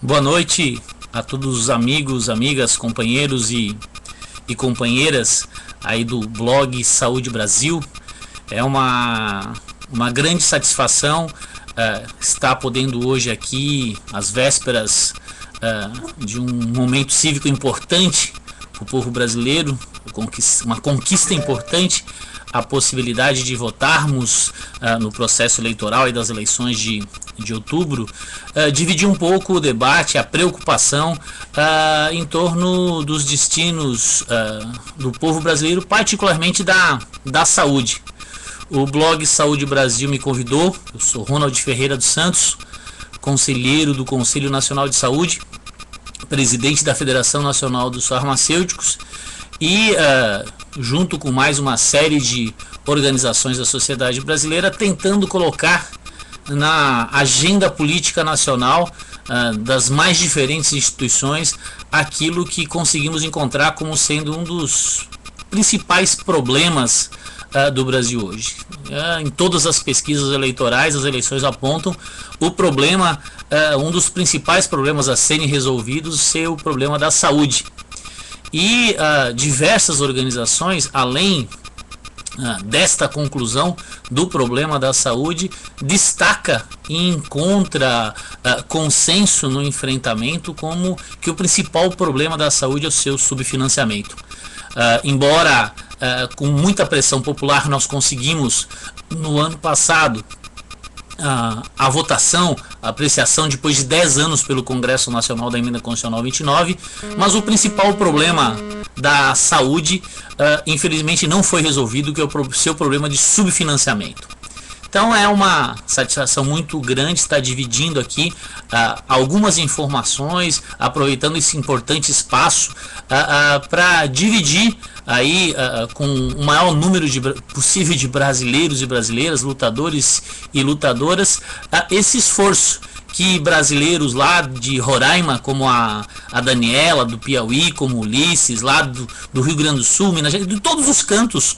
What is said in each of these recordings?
Boa noite a todos os amigos, amigas, companheiros e companheiras aí do blog Saúde Brasil. É uma grande satisfação estar podendo hoje aqui, às vésperas de um momento cívico importante para o povo brasileiro, uma conquista importante, a possibilidade de votarmos no processo eleitoral e das eleições de outubro, dividir um pouco o debate, a preocupação em torno dos destinos do povo brasileiro, particularmente da saúde. O blog Saúde Brasil me convidou, eu sou Ronald Ferreira dos Santos, conselheiro do Conselho Nacional de Saúde, presidente da Federação Nacional dos Farmacêuticos e junto com mais uma série de organizações da sociedade brasileira, tentando colocar na agenda política nacional das mais diferentes instituições aquilo que conseguimos encontrar como sendo um dos principais problemas do Brasil hoje. Em todas as pesquisas eleitorais, as eleições apontam o problema, um dos principais problemas a serem resolvidos ser o problema da saúde. E diversas organizações, além desta conclusão do problema da saúde, destaca e encontra consenso no enfrentamento como que o principal problema da saúde é o seu subfinanciamento. Embora com muita pressão popular nós conseguimos no ano passado a votação, a apreciação depois de 10 anos pelo Congresso Nacional da Emenda Constitucional 29, mas o principal problema da saúde infelizmente não foi resolvido, que é o seu problema de subfinanciamento. Então é uma satisfação muito grande estar dividindo aqui algumas informações, aproveitando esse importante espaço para dividir aí com o maior número possível de brasileiros e brasileiras, lutadores e lutadoras, esse esforço que brasileiros lá de Roraima, como a Daniela, do Piauí, como Ulisses, lá do Rio Grande do Sul, Minas Gerais, de todos os cantos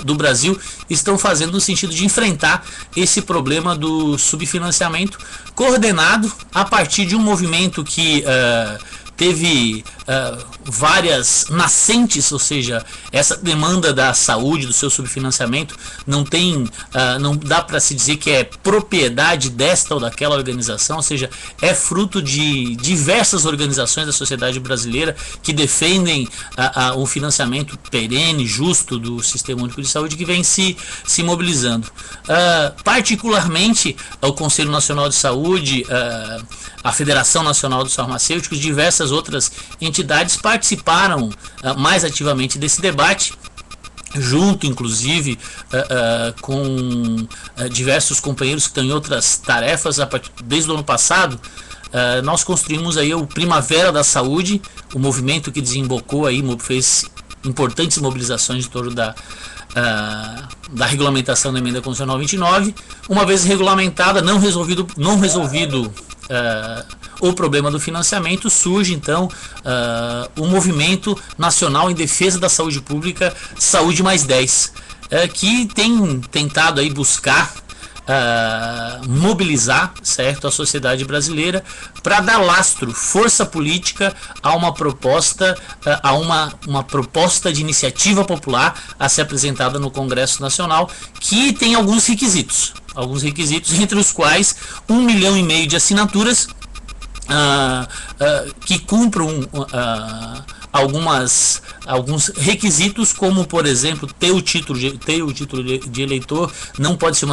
do Brasil, estão fazendo no sentido de enfrentar esse problema do subfinanciamento, coordenado a partir de um movimento que teve várias nascentes, ou seja, essa demanda da saúde, do seu subfinanciamento, não dá para se dizer que é propriedade desta ou daquela organização, ou seja, é fruto de diversas organizações da sociedade brasileira que defendem o financiamento perene, justo do Sistema Único de Saúde, que vem se mobilizando. Particularmente o Conselho Nacional de Saúde, a Federação Nacional dos Farmacêuticos, diversas outras entidades participaram mais ativamente desse debate, junto inclusive com diversos companheiros que estão em outras tarefas. Desde o ano passado nós construímos aí o Primavera da Saúde, o movimento que desembocou aí, fez importantes mobilizações em torno da regulamentação da Emenda Constitucional 29. Uma vez regulamentada, não resolvido o problema do financiamento, surge então o Movimento Nacional em Defesa da Saúde Pública, Saúde Mais 10, que tem tentado aí buscar mobilizar, certo, a sociedade brasileira para dar lastro, força política a uma proposta, uma proposta de iniciativa popular a ser apresentada no Congresso Nacional, que tem alguns requisitos, entre os quais 1,5 milhão de assinaturas que cumpram alguns requisitos, como por exemplo ter o título de eleitor, não pode ser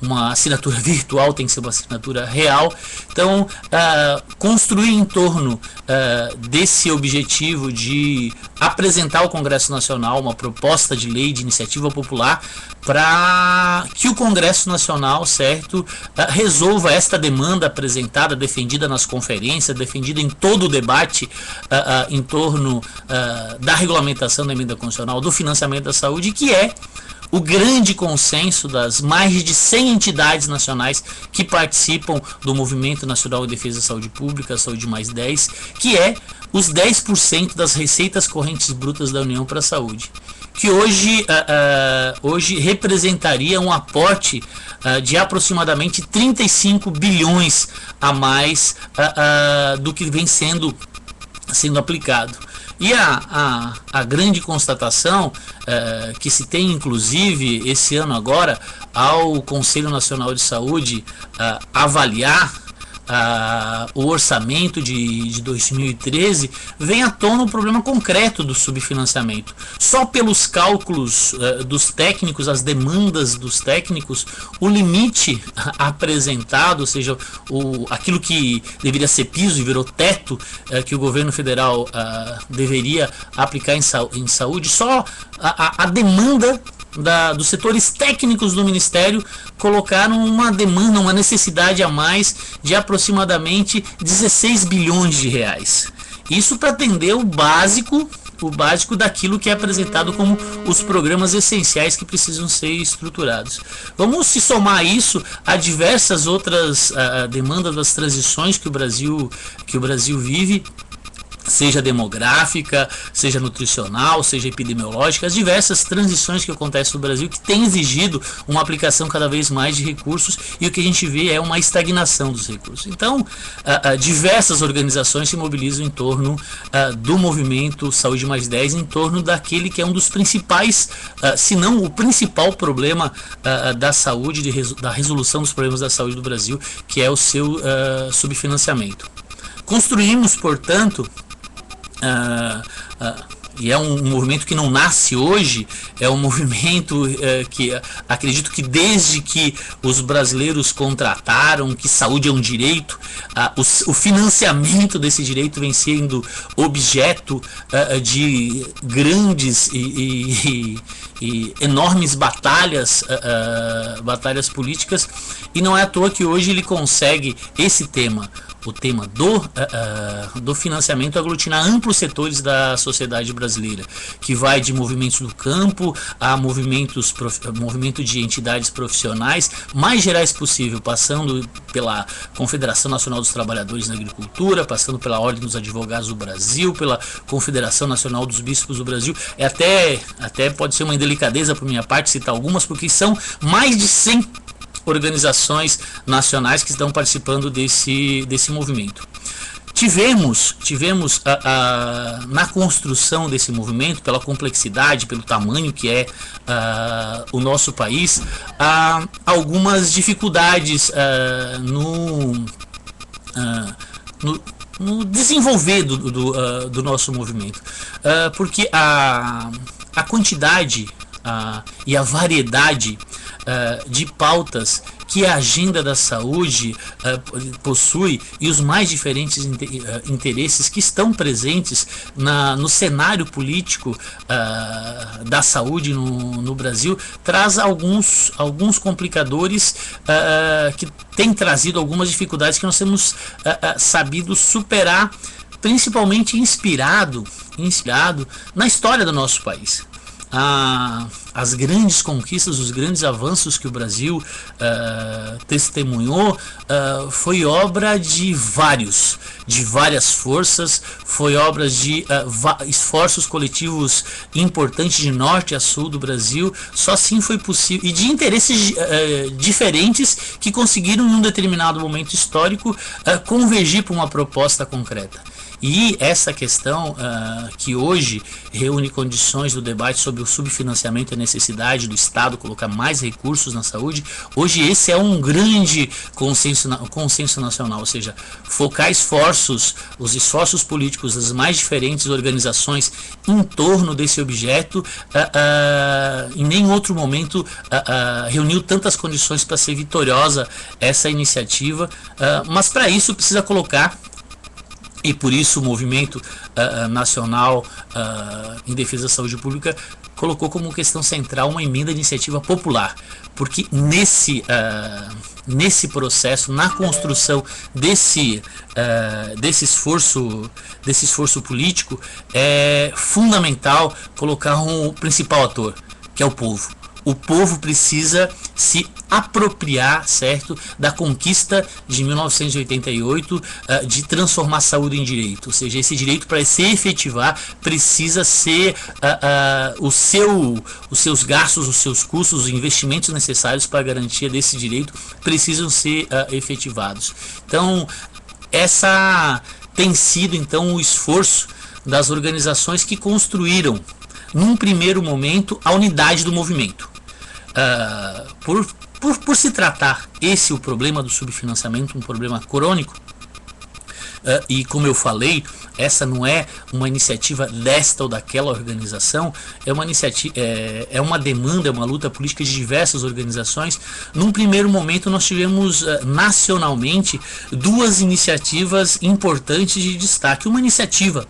uma assinatura virtual, tem que ser uma assinatura real. Então construir em torno desse objetivo de apresentar ao Congresso Nacional uma proposta de lei de iniciativa popular para que o Congresso Nacional, certo, resolva esta demanda apresentada, defendida nas conferências, defendida em todo o debate em torno da regulamentação da Emenda Constitucional do financiamento da saúde, que é o grande consenso das mais de 100 entidades nacionais que participam do Movimento Nacional de Defesa da Saúde Pública, Saúde Mais 10, que é os 10% das receitas correntes brutas da União para a saúde, que hoje representaria um aporte de aproximadamente 35 bilhões a mais do que vem sendo aplicado. E a grande constatação que se tem, inclusive, esse ano agora, ao Conselho Nacional de Saúde avaliar o orçamento de 2013, vem à tona o problema concreto do subfinanciamento. Só pelos cálculos dos técnicos, as demandas dos técnicos, o limite apresentado, ou seja, aquilo que deveria ser piso e virou teto, que o governo federal deveria aplicar em saúde, só a demanda dos setores técnicos do Ministério colocaram uma demanda, uma necessidade a mais de aproximadamente 16 bilhões de reais. Isso para atender o básico daquilo que é apresentado como os programas essenciais que precisam ser estruturados. Vamos se somar isso a diversas outras demandas das transições que o Brasil vive, seja demográfica, seja nutricional, seja epidemiológica, as diversas transições que acontecem no Brasil, que tem exigido uma aplicação cada vez mais de recursos, e o que a gente vê é uma estagnação dos recursos. Então, diversas organizações se mobilizam em torno do movimento Saúde Mais 10, em torno daquele que é um dos principais, se não o principal problema da saúde, da resolução dos problemas da saúde do Brasil, que é o seu subfinanciamento. Construímos, portanto, e é um movimento que não nasce hoje, é um movimento que acredito que desde que os brasileiros contrataram que saúde é um direito, o financiamento desse direito vem sendo objeto de grandes e enormes batalhas políticas, e não é à toa que hoje ele consegue esse tema, o tema do financiamento, aglutinar amplos setores da sociedade brasileira, que vai de movimentos do campo a movimento de entidades profissionais mais gerais possível, passando pela Confederação Nacional dos Trabalhadores na Agricultura, passando pela Ordem dos Advogados do Brasil, pela Confederação Nacional dos Bispos do Brasil. Até pode ser uma indelicadeza por minha parte citar algumas, porque são mais de 100 organizações nacionais que estão participando desse movimento. Tivemos na construção desse movimento, pela complexidade, pelo tamanho que é o nosso país, algumas dificuldades no desenvolver do nosso movimento, porque a quantidade e a variedade de pautas que a agenda da saúde possui, e os mais diferentes interesses que estão presentes no cenário político da saúde no Brasil, traz alguns complicadores que têm trazido algumas dificuldades que nós temos sabido superar, principalmente inspirado na história do nosso país. As grandes conquistas, os grandes avanços que o Brasil testemunhou foi obra de várias forças, foi obra de esforços coletivos importantes de norte a sul do Brasil. Só assim foi possível, e de interesses diferentes que conseguiram em um determinado momento histórico convergir para uma proposta concreta. E essa questão que hoje reúne condições do debate sobre o subfinanciamento e a necessidade do Estado colocar mais recursos na saúde, hoje esse é um grande consenso nacional, ou seja, focar os esforços políticos das mais diferentes organizações em torno desse objeto. Em nenhum outro momento reuniu tantas condições para ser vitoriosa essa iniciativa, mas para isso precisa colocar. E por isso o movimento nacional em defesa da saúde pública colocou como questão central uma emenda de iniciativa popular, porque nesse processo, na construção desse esforço político, é fundamental colocar um principal ator, que é o povo. o povo precisa se apropriar, certo, da conquista de 1988, de transformar a saúde em direito. Ou seja, esse direito, para se efetivar, precisa ser os seus gastos, os seus custos, os investimentos necessários para a garantia desse direito precisam ser efetivados. Então, essa tem sido então o esforço das organizações que construíram, num primeiro momento, a unidade do movimento. Por se tratar o problema do subfinanciamento, um problema crônico, e como eu falei, essa não é uma iniciativa desta ou daquela organização, é uma iniciativa, é uma demanda, é uma luta política de diversas organizações. Num primeiro momento nós tivemos nacionalmente duas iniciativas importantes de destaque. Uma iniciativa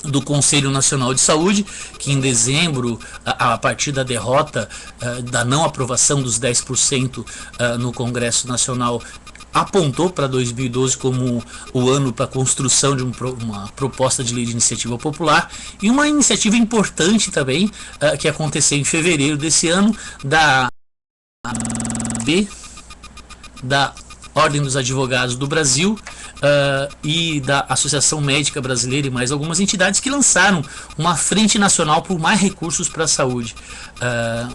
do Conselho Nacional de Saúde, que em dezembro, a partir da derrota, da não aprovação dos 10% no Congresso Nacional, apontou para 2012 como o ano para a construção de uma proposta de lei de iniciativa popular, e uma iniciativa importante também, que aconteceu em fevereiro desse ano, da Ordem dos Advogados do Brasil, e da Associação Médica Brasileira e mais algumas entidades, que lançaram uma frente nacional por mais recursos para a saúde,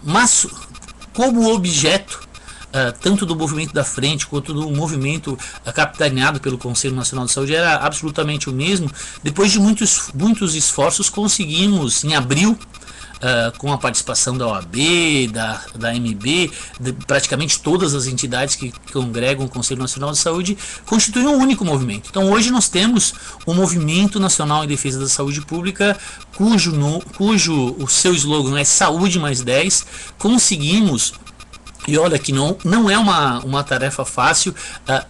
mas como objeto tanto do movimento da frente quanto do movimento capitaneado pelo Conselho Nacional de Saúde era absolutamente o mesmo. Depois de muitos esforços, conseguimos em abril, com a participação da OAB, da MB, de praticamente todas as entidades que congregam o Conselho Nacional de Saúde, constituir um único movimento. Então hoje nós temos o Movimento Nacional em Defesa da Saúde Pública, cujo o seu slogan é Saúde mais 10. Conseguimos, e olha que não é uma tarefa fácil,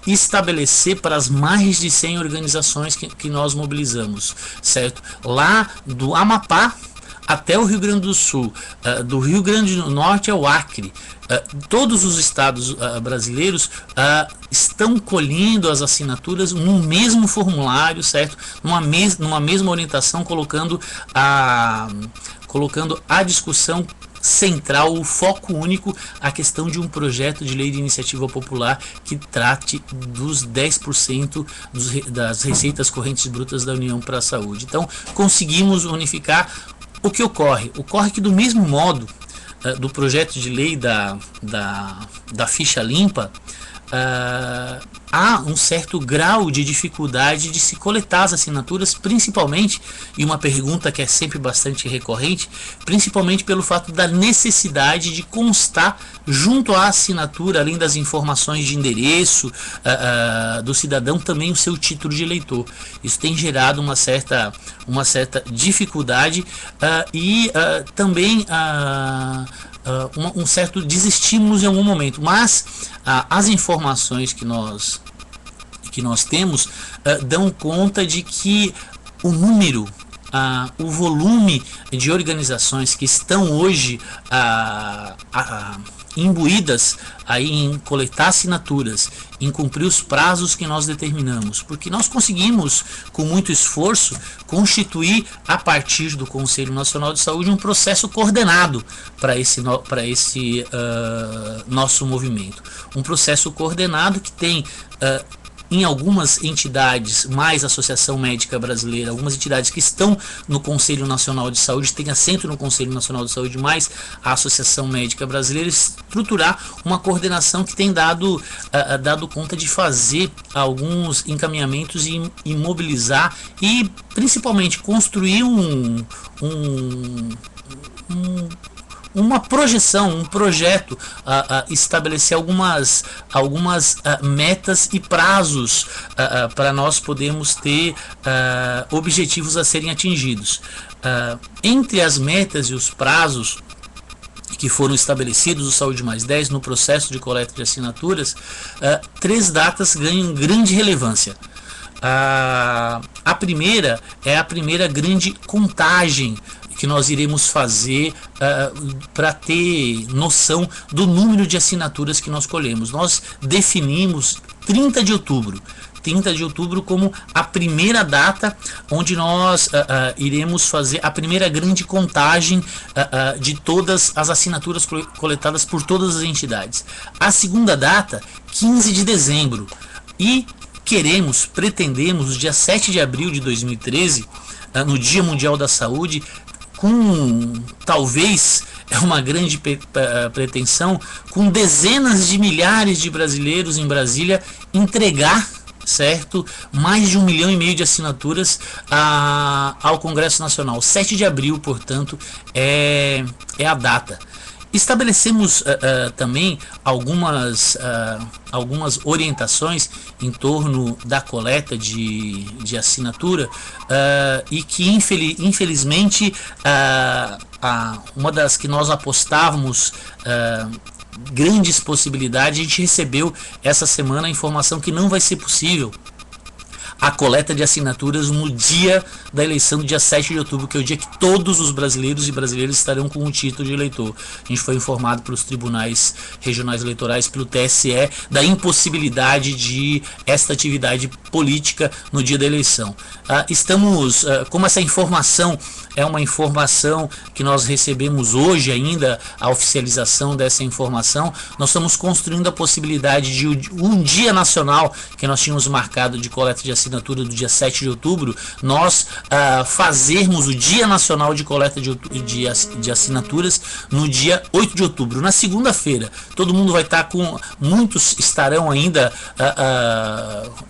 estabelecer para as mais de 100 organizações que nós mobilizamos, certo? Lá do Amapá até o Rio Grande do Sul, do Rio Grande do Norte ao Acre, todos os estados brasileiros estão colhendo as assinaturas num mesmo formulário, certo? Numa mesma orientação, colocando a discussão central, o foco único, a questão de um projeto de lei de iniciativa popular que trate dos 10% das receitas correntes brutas da União para a saúde. Então, conseguimos unificar. O que ocorre? Ocorre que, do mesmo modo do projeto de lei da ficha limpa, há um certo grau de dificuldade de se coletar as assinaturas, principalmente, e uma pergunta que é sempre bastante recorrente, principalmente pelo fato da necessidade de constar junto à assinatura, além das informações de endereço do cidadão, também o seu título de eleitor. Isso tem gerado uma certa dificuldade e também um certo desestímulo em algum momento, mas as informações que nós temos dão conta de que o número, o volume de organizações que estão hoje imbuídas aí em coletar assinaturas, em cumprir os prazos que nós determinamos, porque nós conseguimos, com muito esforço, constituir, a partir do Conselho Nacional de Saúde, um processo coordenado para esse nosso movimento. Um processo coordenado que tem em algumas entidades, mais a Associação Médica Brasileira, algumas entidades que estão no Conselho Nacional de Saúde, têm assento no Conselho Nacional de Saúde, mais a Associação Médica Brasileira, estruturar uma coordenação que tem dado conta de fazer alguns encaminhamentos e mobilizar e principalmente construir uma projeção, um projeto, estabelecer algumas metas e prazos para nós podermos ter objetivos a serem atingidos. Entre as metas e os prazos que foram estabelecidos, o Saúde Mais 10, no processo de coleta de assinaturas, 3 datas ganham grande relevância. A primeira é a primeira grande contagem que nós iremos fazer para ter noção do número de assinaturas que nós colhemos. Nós definimos 30 de outubro. 30 de outubro como a primeira data onde nós iremos fazer a primeira grande contagem de todas as assinaturas coletadas por todas as entidades. A segunda data, 15 de dezembro. E pretendemos, no dia 7 de abril de 2013, no Dia Mundial da Saúde, com talvez uma grande pretensão, com dezenas de milhares de brasileiros em Brasília, entregar, certo, mais de 1,5 milhão de assinaturas ao Congresso Nacional. 7 de abril, portanto, é a data. Estabelecemos também algumas orientações em torno da coleta de assinatura e que infelizmente uma das que nós apostávamos grandes possibilidades, a gente recebeu essa semana a informação que não vai ser possível a coleta de assinaturas no dia da eleição, do dia 7 de outubro, que é o dia que todos os brasileiros e brasileiras estarão com o título de eleitor. A gente foi informado pelos tribunais regionais eleitorais, pelo TSE, da impossibilidade de esta atividade política no dia da eleição. Estamos, como essa informação é uma informação que nós recebemos hoje ainda, a oficialização dessa informação, nós estamos construindo a possibilidade de um dia nacional que nós tínhamos marcado de coleta de assinatura do dia 7 de outubro, nós fazermos o Dia Nacional de Coleta de Assinaturas no dia 8 de outubro, na segunda-feira. Todo mundo vai estar muitos estarão ainda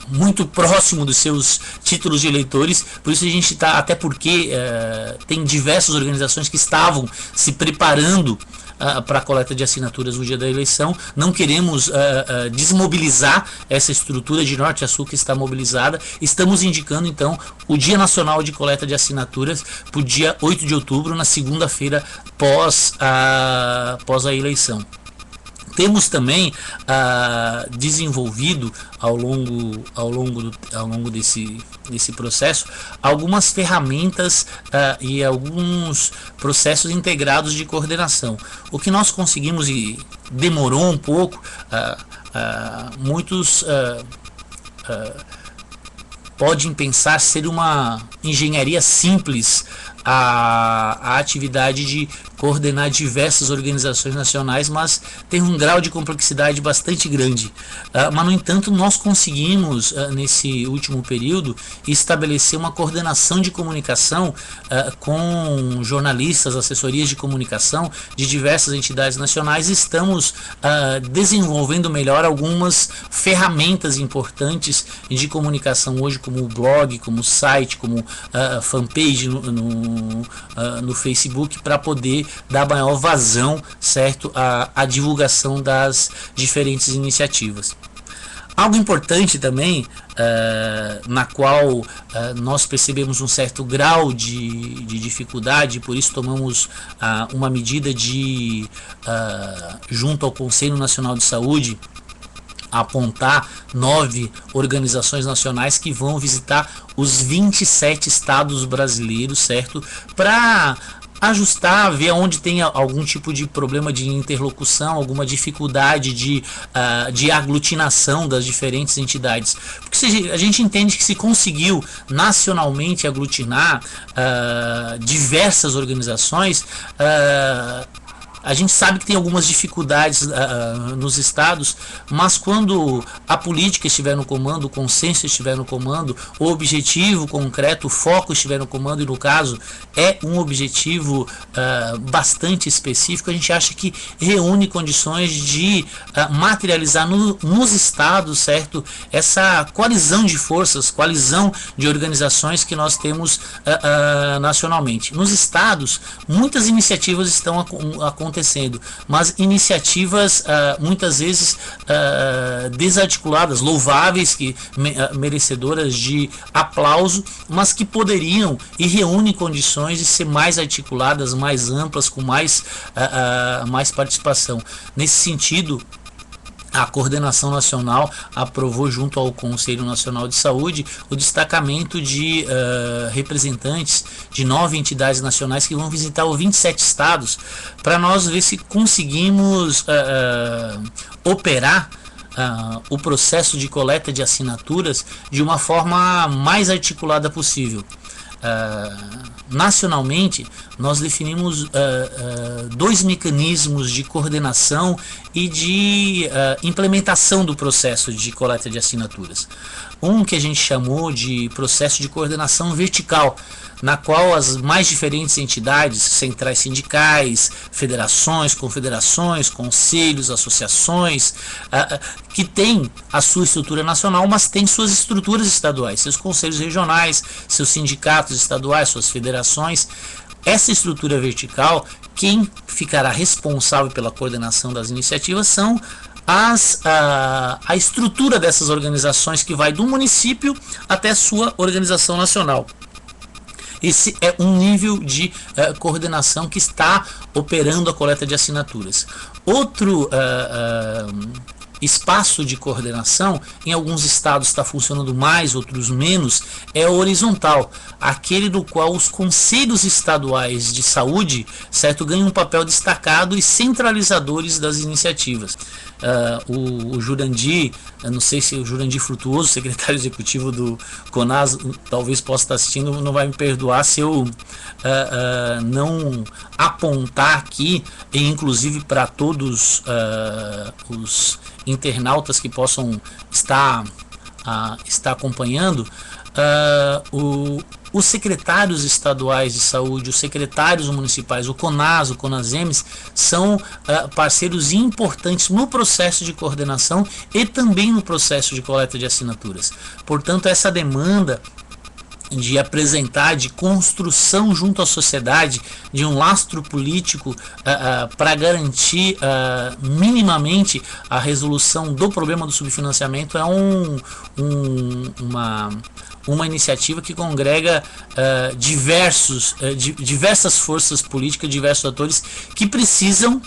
muito próximo dos seus títulos de eleitores, por isso a gente está, até porque tem diversas organizações que estavam se preparando para a coleta de assinaturas no dia da eleição. Não queremos desmobilizar essa estrutura de norte a sul que está mobilizada. Estamos indicando então o Dia Nacional de Coleta de Assinaturas para o dia 8 de outubro, na segunda-feira pós a eleição. Temos também desenvolvido ao longo desse processo algumas ferramentas e alguns processos integrados de coordenação. O que nós conseguimos, e demorou um pouco, muitos podem pensar ser uma engenharia simples a atividade de coordenar diversas organizações nacionais, mas tem um grau de complexidade bastante grande. Mas, no entanto, nós conseguimos, nesse último período, estabelecer uma coordenação de comunicação com jornalistas, assessorias de comunicação de diversas entidades nacionais. Estamos desenvolvendo melhor algumas ferramentas importantes de comunicação hoje, como o blog, como o site, como fanpage no Facebook, para poder dar maior vazão, certo, à divulgação das diferentes iniciativas. Algo importante também, na qual nós percebemos um certo grau de dificuldade, por isso tomamos uma medida junto ao Conselho Nacional de Saúde, apontar 9 organizações nacionais que vão visitar os 27 estados brasileiros, certo? Para ajustar, ver onde tem algum tipo de problema de interlocução, alguma dificuldade de aglutinação das diferentes entidades. Porque a gente entende que se conseguiu nacionalmente aglutinar diversas organizações, a gente sabe que tem algumas dificuldades nos estados, mas quando a política estiver no comando, o consenso estiver no comando, o objetivo concreto, o foco estiver no comando, e no caso é um objetivo bastante específico, a gente acha que reúne condições de materializar nos estados, certo, essa coalizão de forças, coalizão de organizações que nós temos nacionalmente. Nos estados, muitas iniciativas estão acontecendo, mas iniciativas muitas vezes desarticuladas, louváveis, merecedoras de aplauso, mas que poderiam e reúnem condições de ser mais articuladas, mais amplas, com mais participação. Nesse sentido, a Coordenação Nacional aprovou, junto ao Conselho Nacional de Saúde, o destacamento de representantes de 9 entidades nacionais que vão visitar os 27 estados, para nós ver se conseguimos operar o processo de coleta de assinaturas de uma forma mais articulada possível. Nacionalmente, nós definimos dois mecanismos de coordenação e de implementação do processo de coleta de assinaturas. Um que a gente chamou de processo de coordenação vertical, na qual as mais diferentes entidades, centrais sindicais, federações, confederações, conselhos, associações, que têm a sua estrutura nacional, mas têm suas estruturas estaduais, seus conselhos regionais, seus sindicatos estaduais, suas federações. Essa estrutura vertical, quem ficará responsável pela coordenação das iniciativas são a estrutura dessas organizações, que vai do município até a sua organização nacional. Esse é um nível de coordenação que está operando a coleta de assinaturas. Outro espaço de coordenação, em alguns estados está funcionando mais, outros menos, é o horizontal, aquele do qual os conselhos estaduais de saúde, certo, ganham um papel destacado e centralizadores das iniciativas. O Jurandir, eu não sei se o Jurandir Frutuoso, secretário executivo do CONAS, talvez possa estar assistindo, não vai me perdoar se eu não apontar aqui, e inclusive para todos os internautas que possam estar acompanhando, os secretários estaduais de saúde, os secretários municipais, o CONAS, o CONASEMES, são parceiros importantes no processo de coordenação e também no processo de coleta de assinaturas. Portanto, essa demanda de apresentar, de construção junto à sociedade de um lastro político para garantir minimamente a resolução do problema do subfinanciamento é uma iniciativa que congrega diversas forças políticas, diversos atores que precisam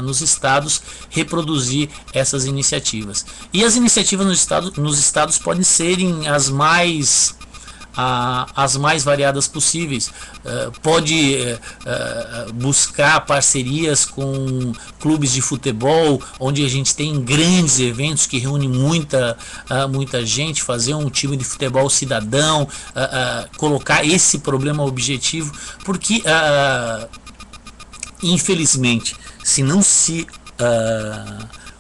nos estados reproduzir essas iniciativas. E as iniciativas nos estados podem serem as mais variadas possíveis. Pode buscar parcerias com clubes de futebol, onde a gente tem grandes eventos que reúnem muita gente, fazer um time de futebol cidadão, colocar esse problema objetivo, porque infelizmente, se não se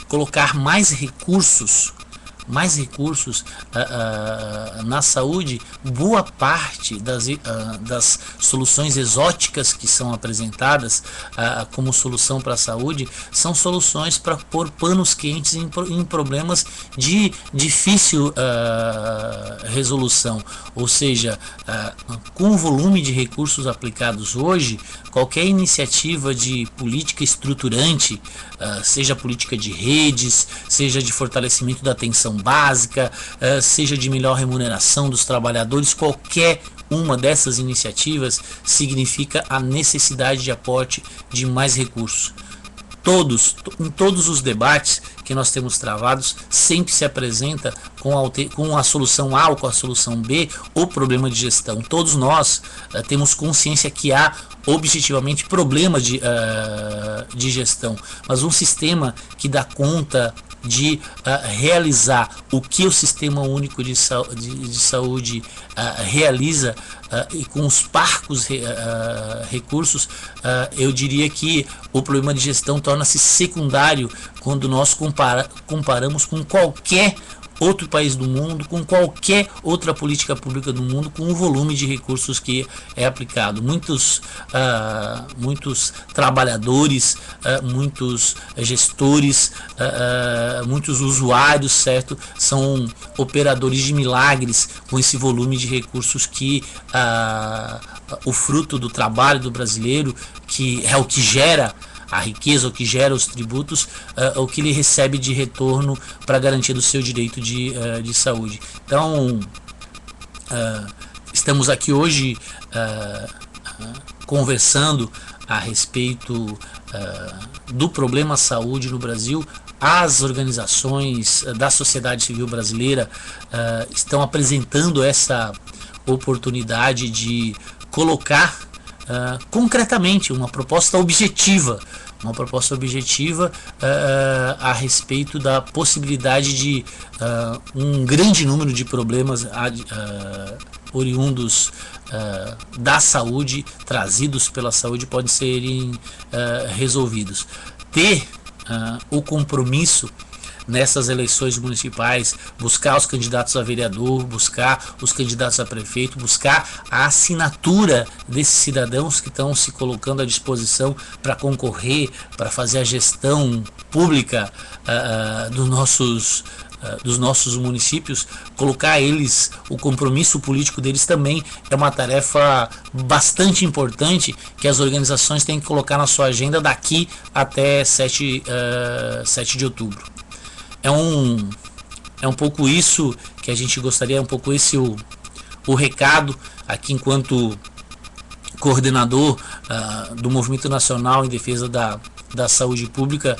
colocar mais recursos na saúde, boa parte das soluções exóticas que são apresentadas como solução para a saúde são soluções para pôr panos quentes em problemas de difícil resolução. Ou seja, com o volume de recursos aplicados hoje, qualquer iniciativa de política estruturante, seja política de redes, seja de fortalecimento da atenção básica, seja de melhor remuneração dos trabalhadores, qualquer uma dessas iniciativas significa a necessidade de aporte de mais recursos. Em todos os debates que nós temos travados, sempre se apresenta com a solução A ou com a solução B o problema de gestão. Todos nós temos consciência que há objetivamente problema de gestão, mas um sistema que dá conta de realizar o que o Sistema Único de Saúde realiza e com os parcos recursos, eu diria que o problema de gestão torna-se secundário quando nós comparamos com qualquer outro país do mundo, com qualquer outra política pública do mundo, com o volume de recursos que é aplicado. Muitos trabalhadores, muitos gestores, muitos usuários, certo, são operadores de milagres com esse volume de recursos que o fruto do trabalho do brasileiro, que é o que gera a riqueza, o que gera os tributos, o que ele recebe de retorno para garantia do seu direito de saúde. Então, estamos aqui hoje conversando a respeito do problema saúde no Brasil. As organizações da sociedade civil brasileira estão apresentando essa oportunidade de colocar concretamente uma proposta objetiva, a respeito da possibilidade de um grande número de problemas oriundos da saúde, trazidos pela saúde, podem serem resolvidos. Ter o compromisso nessas eleições municipais, buscar os candidatos a vereador, buscar os candidatos a prefeito, buscar a assinatura desses cidadãos que estão se colocando à disposição para concorrer, para fazer a gestão pública dos nossos municípios, colocar eles, o compromisso político deles também é uma tarefa bastante importante que as organizações têm que colocar na sua agenda daqui até 7 de outubro. É um pouco isso que a gente gostaria, é um pouco esse o recado aqui enquanto coordenador do Movimento Nacional em Defesa da Saúde Pública,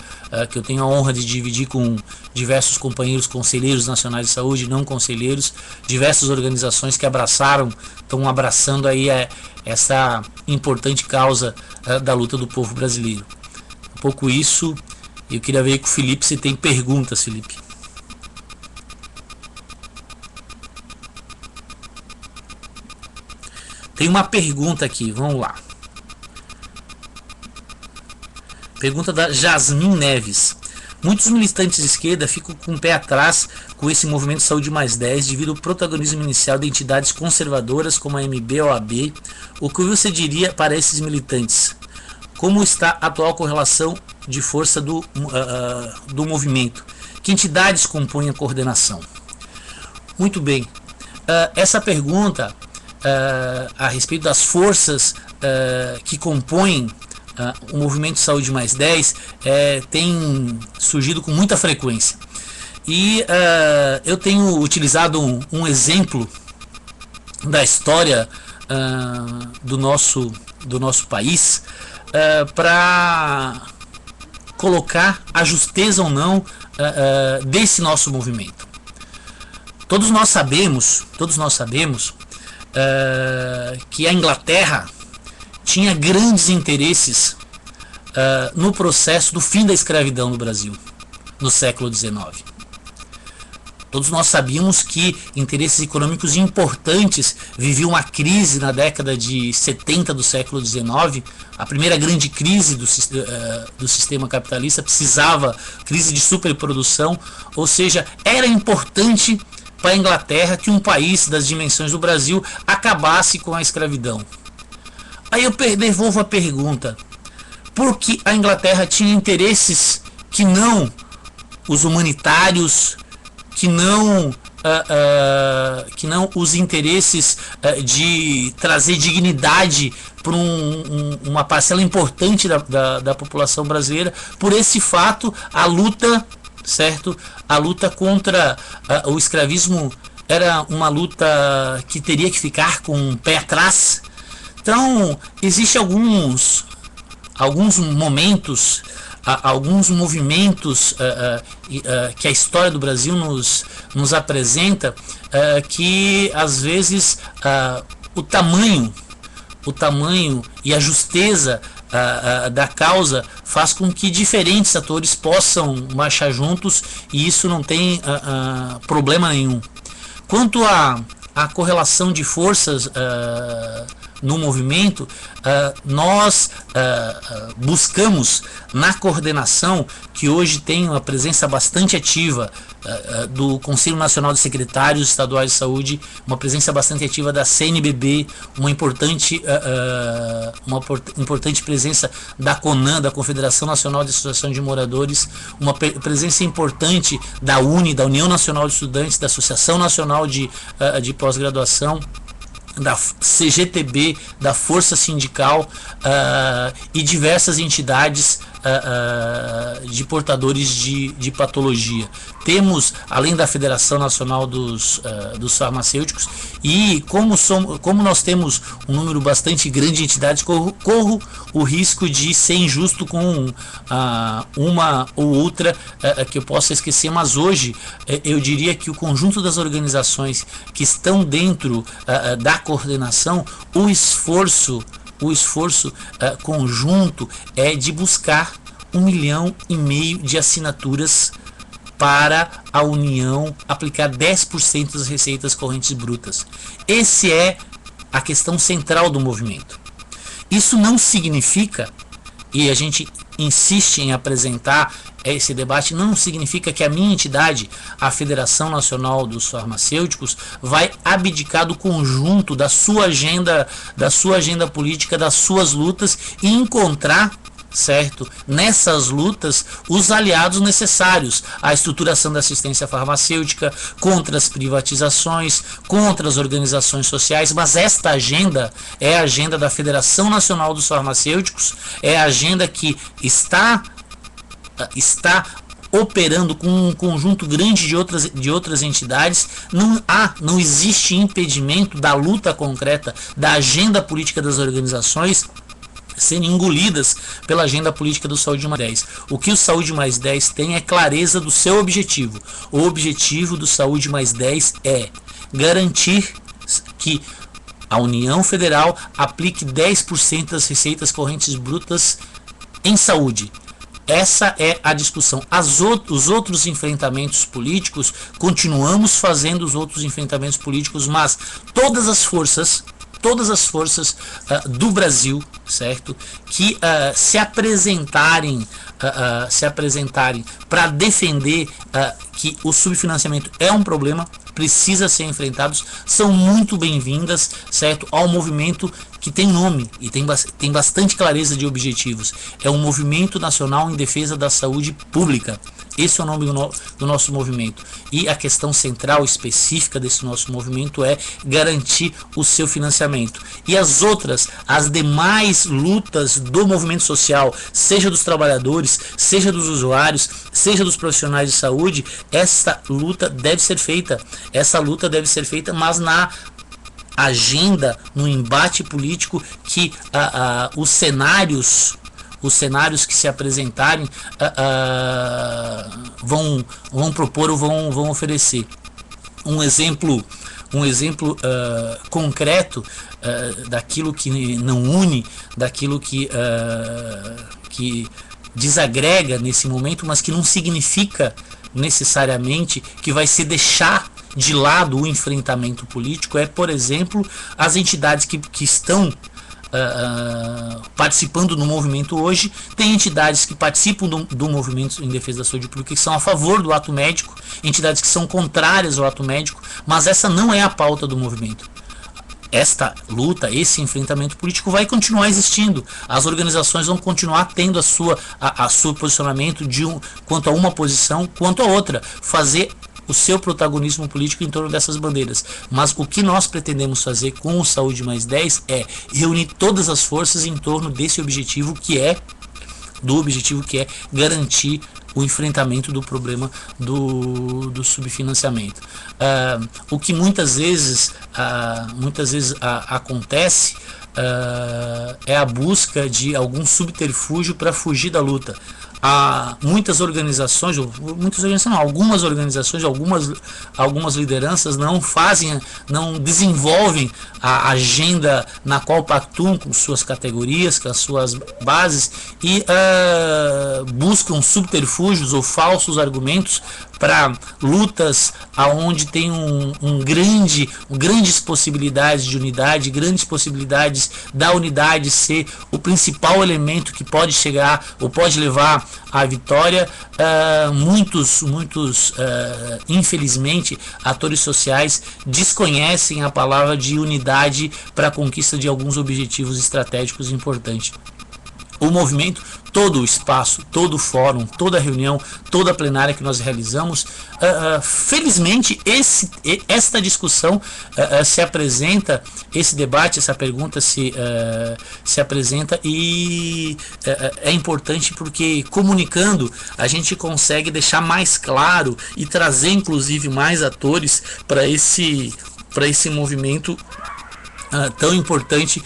que eu tenho a honra de dividir com diversos companheiros conselheiros nacionais de saúde, não conselheiros, diversas organizações que estão abraçando aí essa importante causa da luta do povo brasileiro. Um pouco isso. Eu queria ver com o Felipe se tem perguntas, Felipe. Tem uma pergunta aqui, vamos lá. Pergunta da Jasmin Neves. Muitos militantes de esquerda ficam com o pé atrás com esse movimento Saúde Mais 10 devido ao protagonismo inicial de entidades conservadoras como a MB ou a AB. O que você diria para esses militantes? Como está a atual correlação de força do movimento? Que entidades compõem a coordenação? Muito bem. Essa pergunta a respeito das forças que compõem o movimento Saúde Mais 10 tem surgido com muita frequência. E eu tenho utilizado um exemplo da história do nosso país para colocar a justeza ou não desse nosso movimento. Todos nós sabemos que a Inglaterra tinha grandes interesses no processo do fim da escravidão no Brasil, no século XIX. Todos nós sabíamos que interesses econômicos importantes viviam uma crise na década de 70 do século XIX, a primeira grande crise do sistema capitalista, crise de superprodução, ou seja, era importante para a Inglaterra que um país das dimensões do Brasil acabasse com a escravidão. Aí eu devolvo a pergunta: por que a Inglaterra tinha interesses que não os humanitários, que não os interesses de trazer dignidade para uma parcela importante da população brasileira? Por esse fato, a luta contra o escravismo era uma luta que teria que ficar com o pé atrás. Então, existem alguns momentos, alguns movimentos que a história do Brasil nos apresenta, que às vezes o tamanho e a justeza da causa faz com que diferentes atores possam marchar juntos, e isso não tem problema nenhum. Quanto à correlação de forças no movimento, nós buscamos na coordenação, que hoje tem uma presença bastante ativa do Conselho Nacional de Secretários Estaduais de Saúde, uma presença bastante ativa da CNBB, uma importante presença da CONAN, da Confederação Nacional de Associação de Moradores, uma presença importante da da União Nacional de Estudantes, da Associação Nacional de Pós-Graduação, da CGTB, da Força Sindical e diversas entidades de portadores de patologia. Temos, além da Federação Nacional dos Farmacêuticos, e como nós temos um número bastante grande de entidades, corro o risco de ser injusto com uma ou outra que eu possa esquecer, mas hoje eu diria que o conjunto das organizações que estão dentro da coordenação, o esforço conjunto é de buscar 1,5 milhão de assinaturas para a União aplicar 10% das receitas correntes brutas. Essa é a questão central do movimento. Isso não significa, e a gente insiste em apresentar esse debate, não significa que a minha entidade, a Federação Nacional dos Farmacêuticos, vai abdicar do conjunto da sua agenda política, das suas lutas, e encontrar, certo, nessas lutas, os aliados necessários à estruturação da assistência farmacêutica, contra as privatizações, contra as organizações sociais. Mas esta agenda é a agenda da Federação Nacional dos Farmacêuticos, é a agenda que está operando com um conjunto grande de outras entidades. Não existe impedimento da luta concreta, da agenda política das organizações serem engolidas pela agenda política do Saúde Mais 10. O que o Saúde Mais 10 tem é clareza do seu objetivo. O objetivo do Saúde Mais 10 é garantir que a União Federal aplique 10% das receitas correntes brutas em saúde. Essa é a discussão. Os outros enfrentamentos políticos, continuamos fazendo os outros enfrentamentos políticos, mas todas as forças do Brasil, certo, que se apresentarem para defender que o subfinanciamento é um problema, precisa ser enfrentado, são muito bem-vindas, certo, ao movimento que tem nome e tem bastante clareza de objetivos. É um movimento nacional em defesa da saúde pública. Esse é o nome do nosso movimento. E a questão central, específica desse nosso movimento é garantir o seu financiamento. E as demais lutas do movimento social, seja dos trabalhadores, seja dos usuários, seja dos profissionais de saúde, essa luta deve ser feita. Essa luta deve ser feita, mas na agenda, no embate político que os cenários que se apresentarem vão propor ou vão oferecer. Um exemplo concreto daquilo que não une, daquilo que desagrega nesse momento, mas que não significa necessariamente que vai se deixar de lado o enfrentamento político, é, por exemplo, as entidades que estão participando do movimento hoje. Tem entidades que participam do movimento em defesa da saúde pública que são a favor do ato médico, entidades que são contrárias ao ato médico, mas essa não é a pauta do movimento. Esta luta, esse enfrentamento político vai continuar existindo. As organizações vão continuar tendo a seu posicionamento quanto a uma posição, quanto a outra, fazer o seu protagonismo político em torno dessas bandeiras. Mas o que nós pretendemos fazer com o Saúde Mais 10 é reunir todas as forças em torno desse objetivo que é garantir o enfrentamento do problema do subfinanciamento. O que muitas vezes acontece é a busca de algum subterfúgio para fugir da luta. Algumas organizações, algumas lideranças não desenvolvem a agenda na qual pactuam com suas categorias, com as suas bases, e buscam subterfúgios ou falsos argumentos para lutas aonde tem grandes possibilidades de unidade, grandes possibilidades da unidade ser o principal elemento que pode chegar ou pode levar à vitória. Muitos infelizmente, atores sociais desconhecem a palavra de unidade para a conquista de alguns objetivos estratégicos importantes. O movimento, todo o espaço, todo o fórum, toda a reunião, toda a plenária que nós realizamos, felizmente esta discussão se apresenta, esse debate, essa pergunta se apresenta, e é importante porque comunicando a gente consegue deixar mais claro e trazer inclusive mais atores para esse movimento tão importante,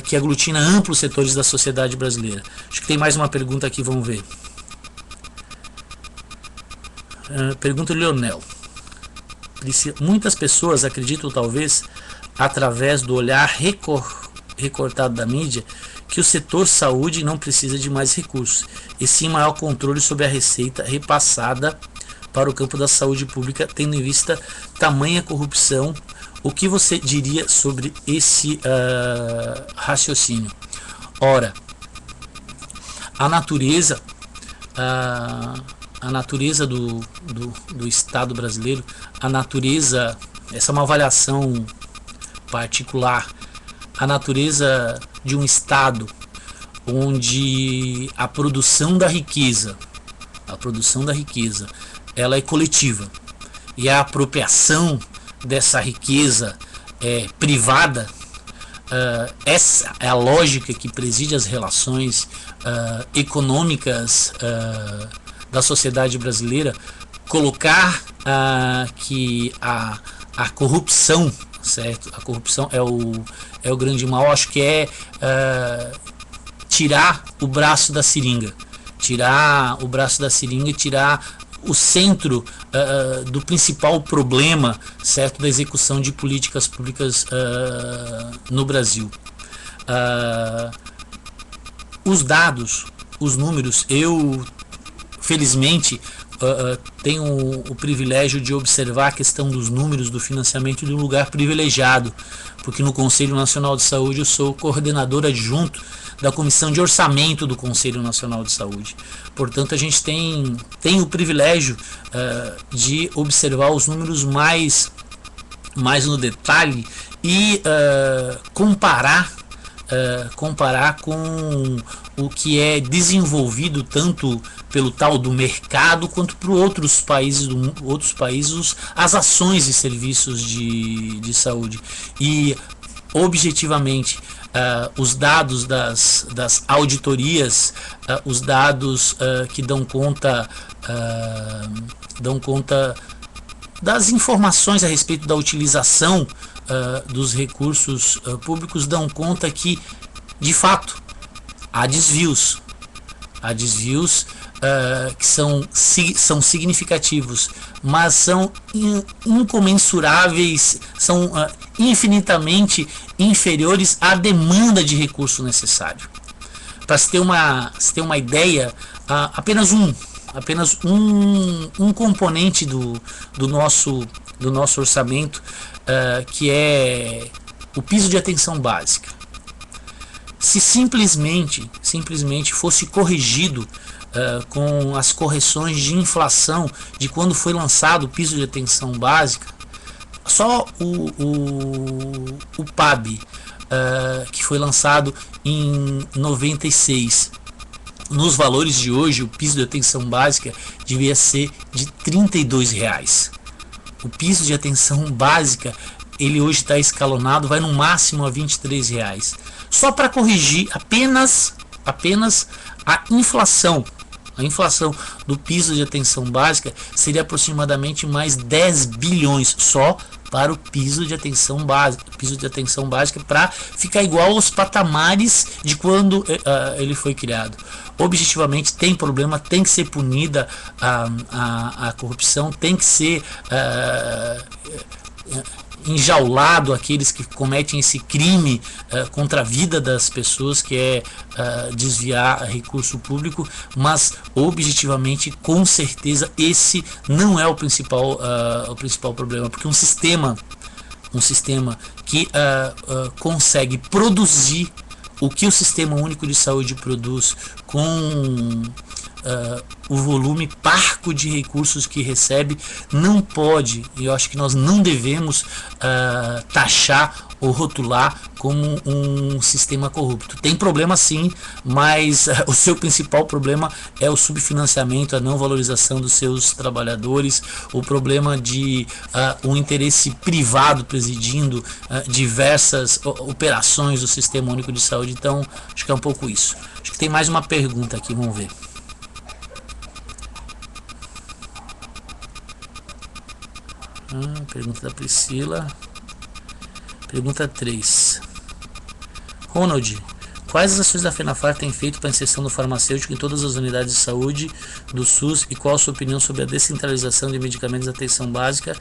que aglutina amplos setores da sociedade brasileira. Acho que tem mais uma pergunta aqui, vamos ver. Pergunta do Leonel. Muitas pessoas acreditam, talvez, através do olhar recortado da mídia que o setor saúde não precisa de mais recursos, e sim maior controle sobre a receita repassada para o campo da saúde pública, tendo em vista tamanha corrupção. O que você diria sobre esse raciocínio? Ora, a natureza do Estado brasileiro, a natureza, essa é uma avaliação particular, a natureza de um Estado onde a produção da riqueza, ela é coletiva, e a apropriação dessa riqueza privada, essa é a lógica que preside as relações econômicas da sociedade brasileira. Colocar que a corrupção, certo? A corrupção é o grande mal. Acho que é tirar o braço da seringa, tirar o centro do principal problema, certo, da execução de políticas públicas no Brasil. Os dados, os números, eu felizmente tenho o privilégio de observar a questão dos números do financiamento de um lugar privilegiado, porque no Conselho Nacional de Saúde eu sou coordenador adjunto da Comissão de Orçamento do Conselho Nacional de Saúde. Portanto, a gente tem o privilégio de observar os números mais no detalhe e comparar com o que é desenvolvido tanto pelo tal do mercado quanto por outros países, as ações e serviços de saúde. E objetivamente, os dados das auditorias, os dados que dão conta das informações a respeito da utilização dos recursos públicos, dão conta que, de fato, há desvios que são significativos, mas são incomensuráveis, são infinitamente inferiores à demanda de recurso necessário. Para se ter uma ideia, apenas um componente do nosso orçamento, que é o piso de atenção básica. Se simplesmente fosse corrigido com as correções de inflação de quando foi lançado o piso de atenção básica, só o PAB, que foi lançado em 96, nos valores de hoje, o piso de atenção básica devia ser de R$ 32. O piso de atenção básica, ele hoje está escalonado, vai no máximo a R$ 23. Só para corrigir apenas a inflação. A inflação do piso de atenção básica seria aproximadamente mais 10 bilhões só para o piso de atenção básica, para ficar igual aos patamares de quando ele foi criado. Objetivamente tem problema, tem que ser punida a corrupção, tem que ser enjaulado aqueles que cometem esse crime contra a vida das pessoas, que é desviar recurso público, mas objetivamente, com certeza, esse não é o principal problema, porque um sistema que consegue produzir o que o Sistema Único de Saúde produz com o volume parco de recursos que recebe, não pode, e eu acho que nós não devemos taxar ou rotular como um sistema corrupto. Tem problema sim, mas o seu principal problema é o subfinanciamento, a não valorização dos seus trabalhadores, o problema de um interesse privado presidindo diversas operações do Sistema Único de Saúde. Então, acho que é um pouco isso. Acho que tem mais uma pergunta aqui, vamos ver. Pergunta da Priscila. Pergunta 3. Ronald, quais as ações da FENAFAR tem feito para a inserção do farmacêutico em todas as unidades de saúde do SUS, e qual a sua opinião sobre a descentralização de medicamentos da atenção básica?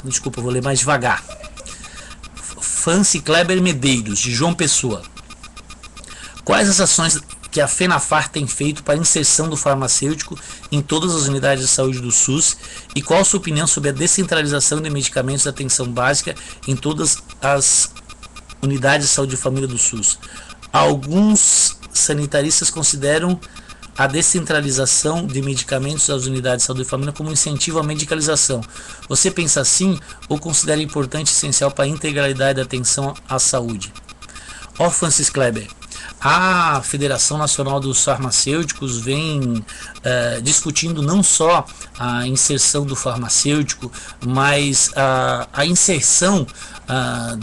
Desculpa, vou ler mais devagar. Fancy Kleber Medeiros, de João Pessoa. Quais as ações que a FENAFAR tem feito para a inserção do farmacêutico em todas as unidades de saúde do SUS e qual a sua opinião sobre a descentralização de medicamentos de atenção básica em todas as unidades de saúde de família do SUS? Alguns sanitaristas consideram a descentralização de medicamentos das unidades de saúde de família como incentivo à medicalização. Você pensa assim ou considera importante e essencial para a integralidade da atenção à saúde? Ó, Francis Kleber, a Federação Nacional dos Farmacêuticos vem discutindo não só a inserção do farmacêutico, mas a inserção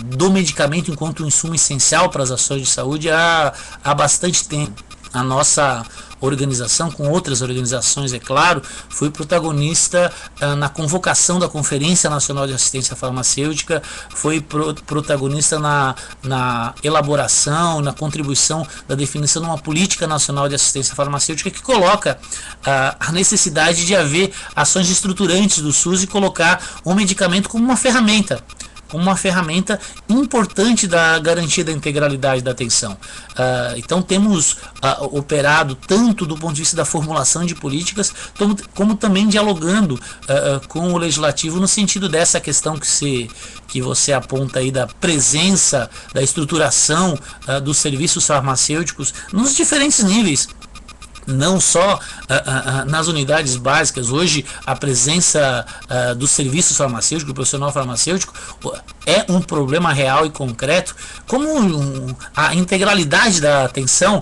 do medicamento enquanto um insumo essencial para as ações de saúde há bastante tempo. A nossa organização, com outras organizações, é claro, foi protagonista na convocação da Conferência Nacional de Assistência Farmacêutica, foi protagonista na elaboração, na contribuição da definição de uma política nacional de assistência farmacêutica que coloca a necessidade de haver ações estruturantes do SUS e colocar o medicamento como uma ferramenta importante da garantia da integralidade da atenção. Então temos operado tanto do ponto de vista da formulação de políticas, como também dialogando com o legislativo no sentido dessa questão que você aponta aí da presença, da estruturação dos serviços farmacêuticos nos diferentes níveis. Não só nas unidades básicas. Hoje a presença dos serviços farmacêuticos, do profissional farmacêutico, é um problema real e concreto, como a integralidade da atenção,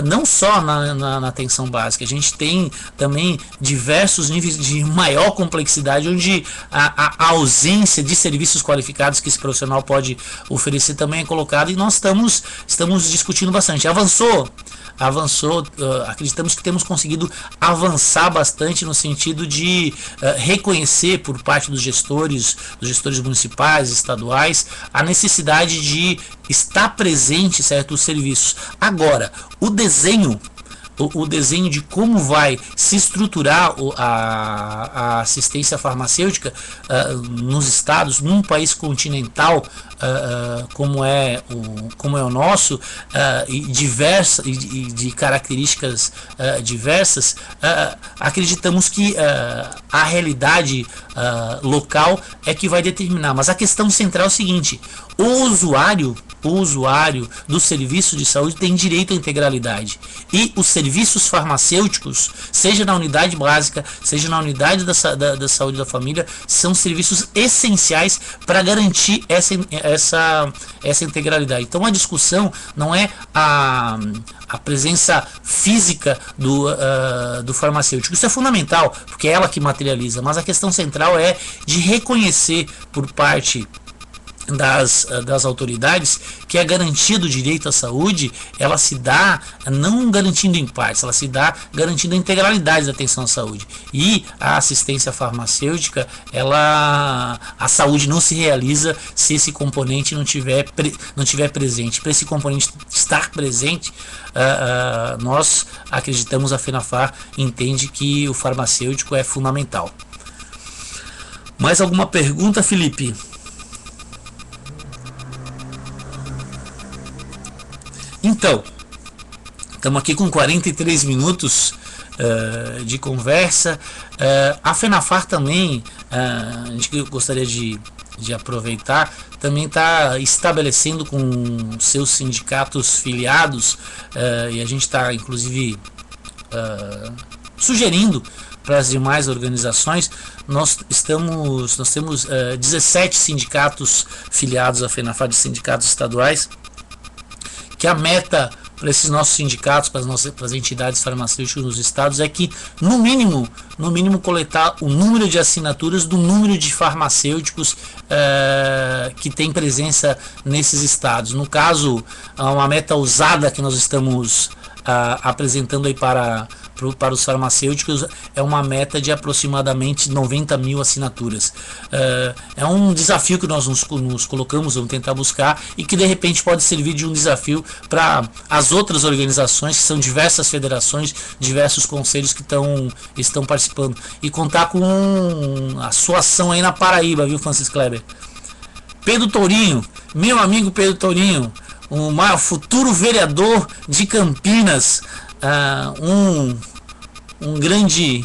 não só na atenção básica. A gente tem também diversos níveis de maior complexidade, onde a ausência de serviços qualificados que esse profissional pode oferecer também é colocada, e nós estamos discutindo bastante. Avançou, acreditamos que temos conseguido avançar bastante no sentido de reconhecer por parte dos gestores municipais, estaduais, a necessidade de estar presente certos serviços. Agora, o desenho de como vai se estruturar a assistência farmacêutica nos estados, num país continental como é o nosso, e de características diversas, acreditamos que a realidade local é que vai determinar. Mas a questão central é o seguinte: o usuário do serviço de saúde tem direito à integralidade, e os serviços farmacêuticos, seja na unidade básica, seja na unidade da saúde da família, são serviços essenciais para garantir essa integralidade. Então a discussão não é a presença física do farmacêutico. Isso é fundamental, porque é ela que materializa, mas a questão central é de reconhecer por parte das autoridades que a garantia do direito à saúde, ela se dá não garantindo em partes, ela se dá garantindo a integralidade da atenção à saúde. E a assistência farmacêutica, a saúde não se realiza se esse componente não tiver presente. Para esse componente estar presente, nós acreditamos, a FENAFAR entende que o farmacêutico é fundamental. Mais alguma pergunta, Felipe? Então, estamos aqui com 43 minutos de conversa. A FENAFAR também, a gente gostaria de aproveitar, também está estabelecendo com seus sindicatos filiados, e a gente está inclusive sugerindo para as demais organizações. Nós temos 17 sindicatos filiados à FENAFAR, de sindicatos estaduais, que a meta para esses nossos sindicatos, para as entidades farmacêuticas nos estados, é que no mínimo coletar o número de assinaturas do número de farmacêuticos que tem presença nesses estados. No caso, uma meta ousada que nós estamos apresentando aí para os farmacêuticos é uma meta de aproximadamente 90 mil assinaturas. É um desafio que nós nos colocamos, vamos tentar buscar, e que de repente pode servir de um desafio para as outras organizações, que são diversas federações, diversos conselhos que estão participando, e contar com a sua ação aí na Paraíba, viu, Francis Kleber? Pedro Tourinho, meu amigo Pedro Tourinho, futuro vereador de Campinas, um grande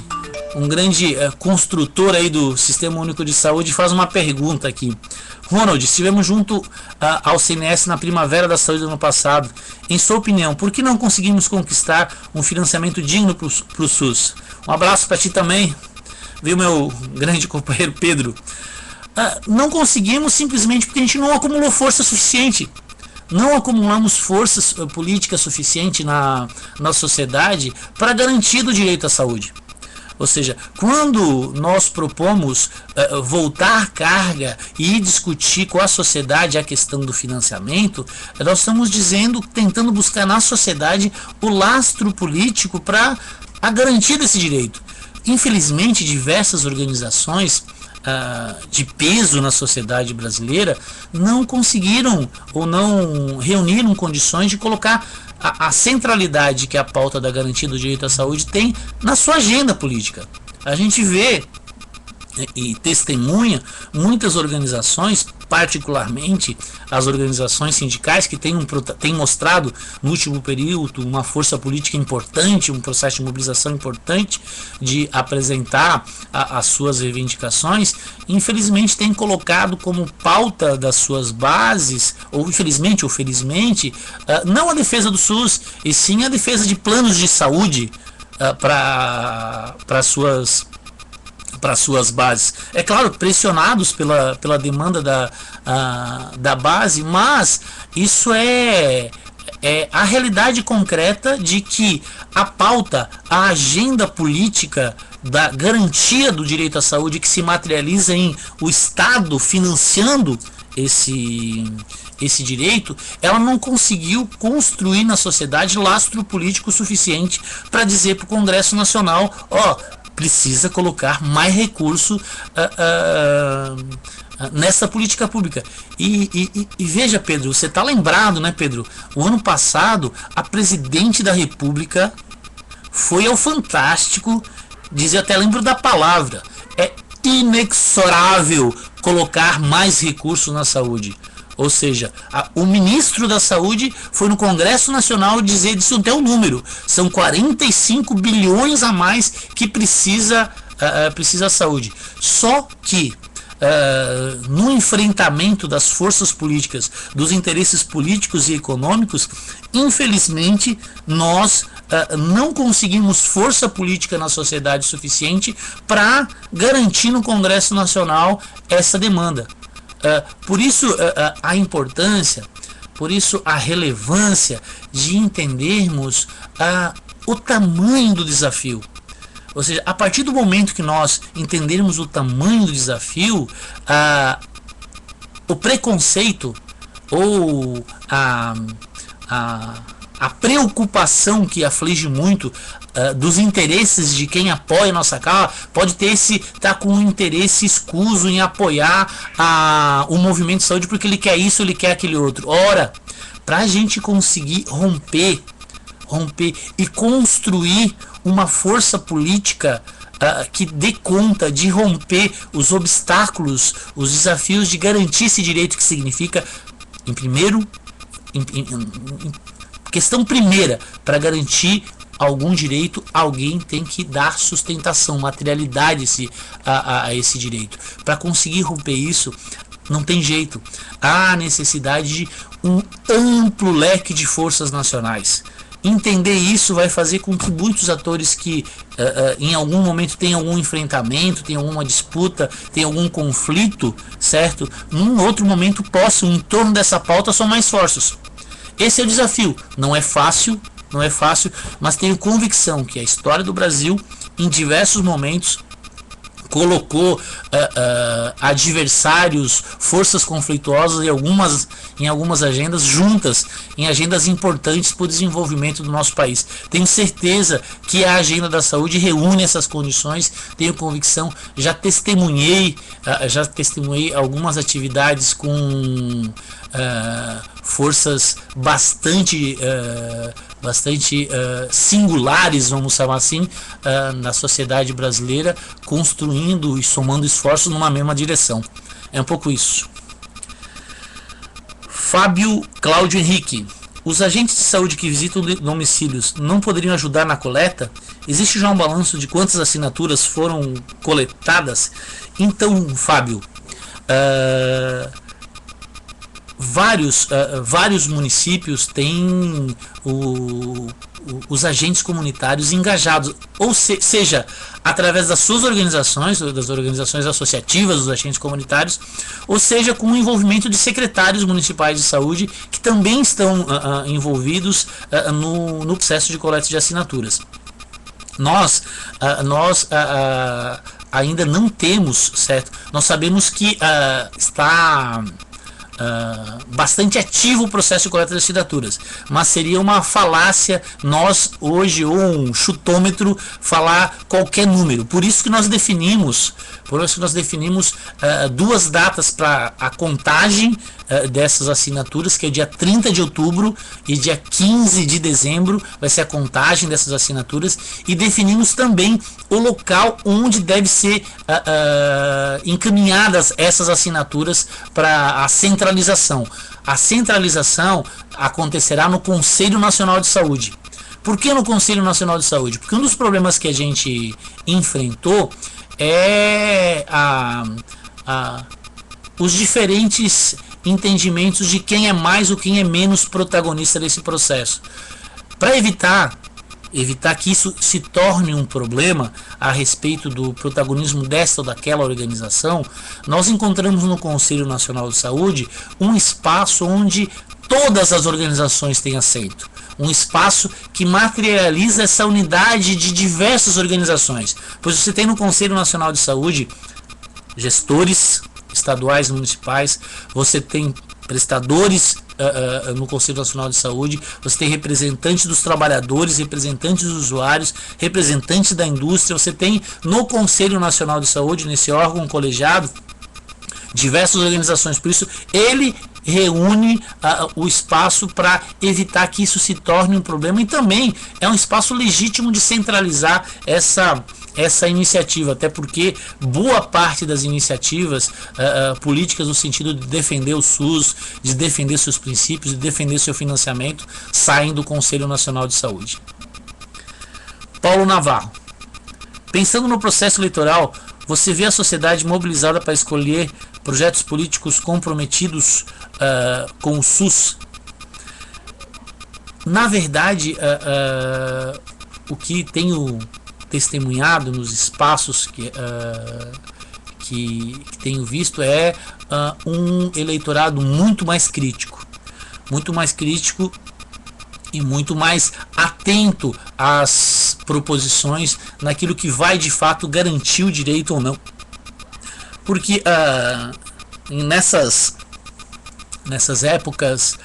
construtor aí do Sistema Único de Saúde, faz uma pergunta aqui. Ronald, estivemos junto ao CNS na Primavera da Saúde do ano passado. Em sua opinião, por que não conseguimos conquistar um financiamento digno para o SUS? Um abraço para ti também, viu, meu grande companheiro Pedro. Não conseguimos simplesmente porque a gente não acumulou força suficiente. Não acumulamos forças políticas suficiente na sociedade para garantir o direito à saúde. Ou seja, quando nós propomos voltar a carga e discutir com a sociedade a questão do financiamento, nós estamos tentando buscar na sociedade o lastro político para a garantia desse direito. Infelizmente, diversas organizações de peso na sociedade brasileira não conseguiram ou não reuniram condições de colocar a centralidade que a pauta da garantia do direito à saúde tem na sua agenda política. A gente vê e testemunha muitas organizações, particularmente as organizações sindicais, que têm mostrado no último período uma força política importante, um processo de mobilização importante de apresentar as suas reivindicações. Infelizmente tem colocado como pauta das suas bases, ou infelizmente ou felizmente, não a defesa do SUS, e sim a defesa de planos de saúde para suas bases. É claro, pressionados pela demanda da base, mas isso é a realidade concreta de que a pauta, a agenda política da garantia do direito à saúde, que se materializa em o Estado financiando esse direito, ela não conseguiu construir na sociedade lastro político suficiente para dizer para o Congresso Nacional: precisa colocar mais recurso nessa política pública. E veja, Pedro, você está lembrado, né, Pedro? O ano passado, a presidente da República foi ao Fantástico dizer, até lembro da palavra, é inexorável colocar mais recursos na saúde. Ou seja, o ministro da Saúde foi no Congresso Nacional dizer, disse até o número, são 45 bilhões a mais que precisa a saúde. Só que no enfrentamento das forças políticas, dos interesses políticos e econômicos, infelizmente nós não conseguimos força política na sociedade suficiente para garantir no Congresso Nacional essa demanda. Por isso a importância, por isso a relevância de entendermos o tamanho do desafio. Ou seja, a partir do momento que nós entendermos o tamanho do desafio, o preconceito ou a preocupação que aflige muito dos interesses de quem apoia a nossa causa, pode tá com um interesse escuso em apoiar o movimento de saúde porque ele quer isso, ele quer aquele outro. Ora, para a gente conseguir romper e construir uma força política que dê conta de romper os obstáculos, os desafios de garantir esse direito, que significa, questão primeira, para garantir algum direito, alguém tem que dar sustentação, materialidade a esse direito. Para conseguir romper isso, não tem jeito. Há necessidade de um amplo leque de forças nacionais. Entender isso vai fazer com que muitos atores que em algum momento tem algum enfrentamento, tem alguma disputa, tem algum conflito, certo? Num outro momento possam, em torno dessa pauta, somar esforços. Esse é o desafio. Não é fácil, mas tenho convicção que a história do Brasil, em diversos momentos, colocou adversários, forças conflituosas em algumas agendas juntas, em agendas importantes para o desenvolvimento do nosso país. Tenho certeza que a agenda da saúde reúne essas condições, tenho convicção, já testemunhei algumas atividades com forças bastante singulares, vamos chamar assim, na sociedade brasileira, construindo e somando esforços numa mesma direção. É um pouco isso. Fábio Cláudio Henrique. Os agentes de saúde que visitam domicílios não poderiam ajudar na coleta? Existe já um balanço de quantas assinaturas foram coletadas? Então, Fábio, vários municípios têm os agentes comunitários engajados, ou seja, através das suas organizações, das organizações associativas dos agentes comunitários, ou seja, com o envolvimento de secretários municipais de saúde que também estão envolvidos no processo de coleta de assinaturas. Nós ainda não temos, certo? Nós sabemos que está bastante ativo o processo de coleta de assinaturas, mas seria uma falácia nós hoje, ou um chutômetro, falar qualquer número. Por isso que nós definimos duas datas para a contagem dessas assinaturas, que é dia 30 de outubro e dia 15 de dezembro vai ser a contagem dessas assinaturas, e definimos também o local onde deve ser encaminhadas essas assinaturas para a centralização. A centralização acontecerá no Conselho Nacional de Saúde. Por que no Conselho Nacional de Saúde? Porque um dos problemas que a gente enfrentou é os diferentes entendimentos de quem é mais ou quem é menos protagonista desse processo. Para evitar que isso se torne um problema a respeito do protagonismo desta ou daquela organização, nós encontramos no Conselho Nacional de Saúde um espaço onde todas as organizações têm assento. Um espaço que materializa essa unidade de diversas organizações. Pois você tem no Conselho Nacional de Saúde gestores estaduais e municipais, você tem prestadores no Conselho Nacional de Saúde, você tem representantes dos trabalhadores, representantes dos usuários, representantes da indústria, você tem no Conselho Nacional de Saúde, nesse órgão colegiado, diversas organizações. Por isso, ele reúne o espaço para evitar que isso se torne um problema, e também é um espaço legítimo de centralizar essa iniciativa, até porque boa parte das iniciativas políticas no sentido de defender o SUS, de defender seus princípios, de defender seu financiamento, saem do Conselho Nacional de Saúde. Paulo Navarro. Pensando no processo eleitoral, você vê a sociedade mobilizada para escolher projetos políticos comprometidos com o SUS? Na verdade, o que tenho testemunhado nos espaços que tenho visto é um eleitorado muito mais crítico e muito mais atento às proposições, naquilo que vai de fato garantir o direito ou não. Porque nessas épocas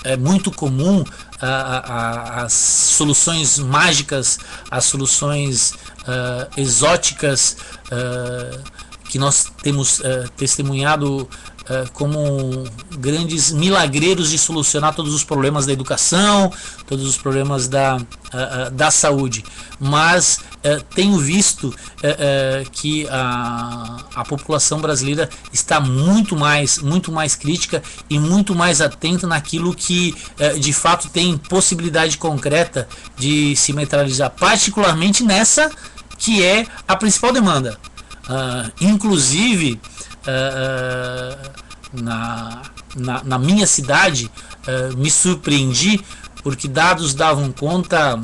é muito comum as soluções mágicas, as soluções exóticas que nós temos testemunhado como grandes milagreiros de solucionar todos os problemas da educação, todos os problemas da saúde. Mas tenho visto que a população brasileira está muito mais crítica e muito mais atenta naquilo que de fato tem possibilidade concreta de se materializar, particularmente nessa que é a principal demanda. Inclusive na minha cidade, me surpreendi porque dados davam conta,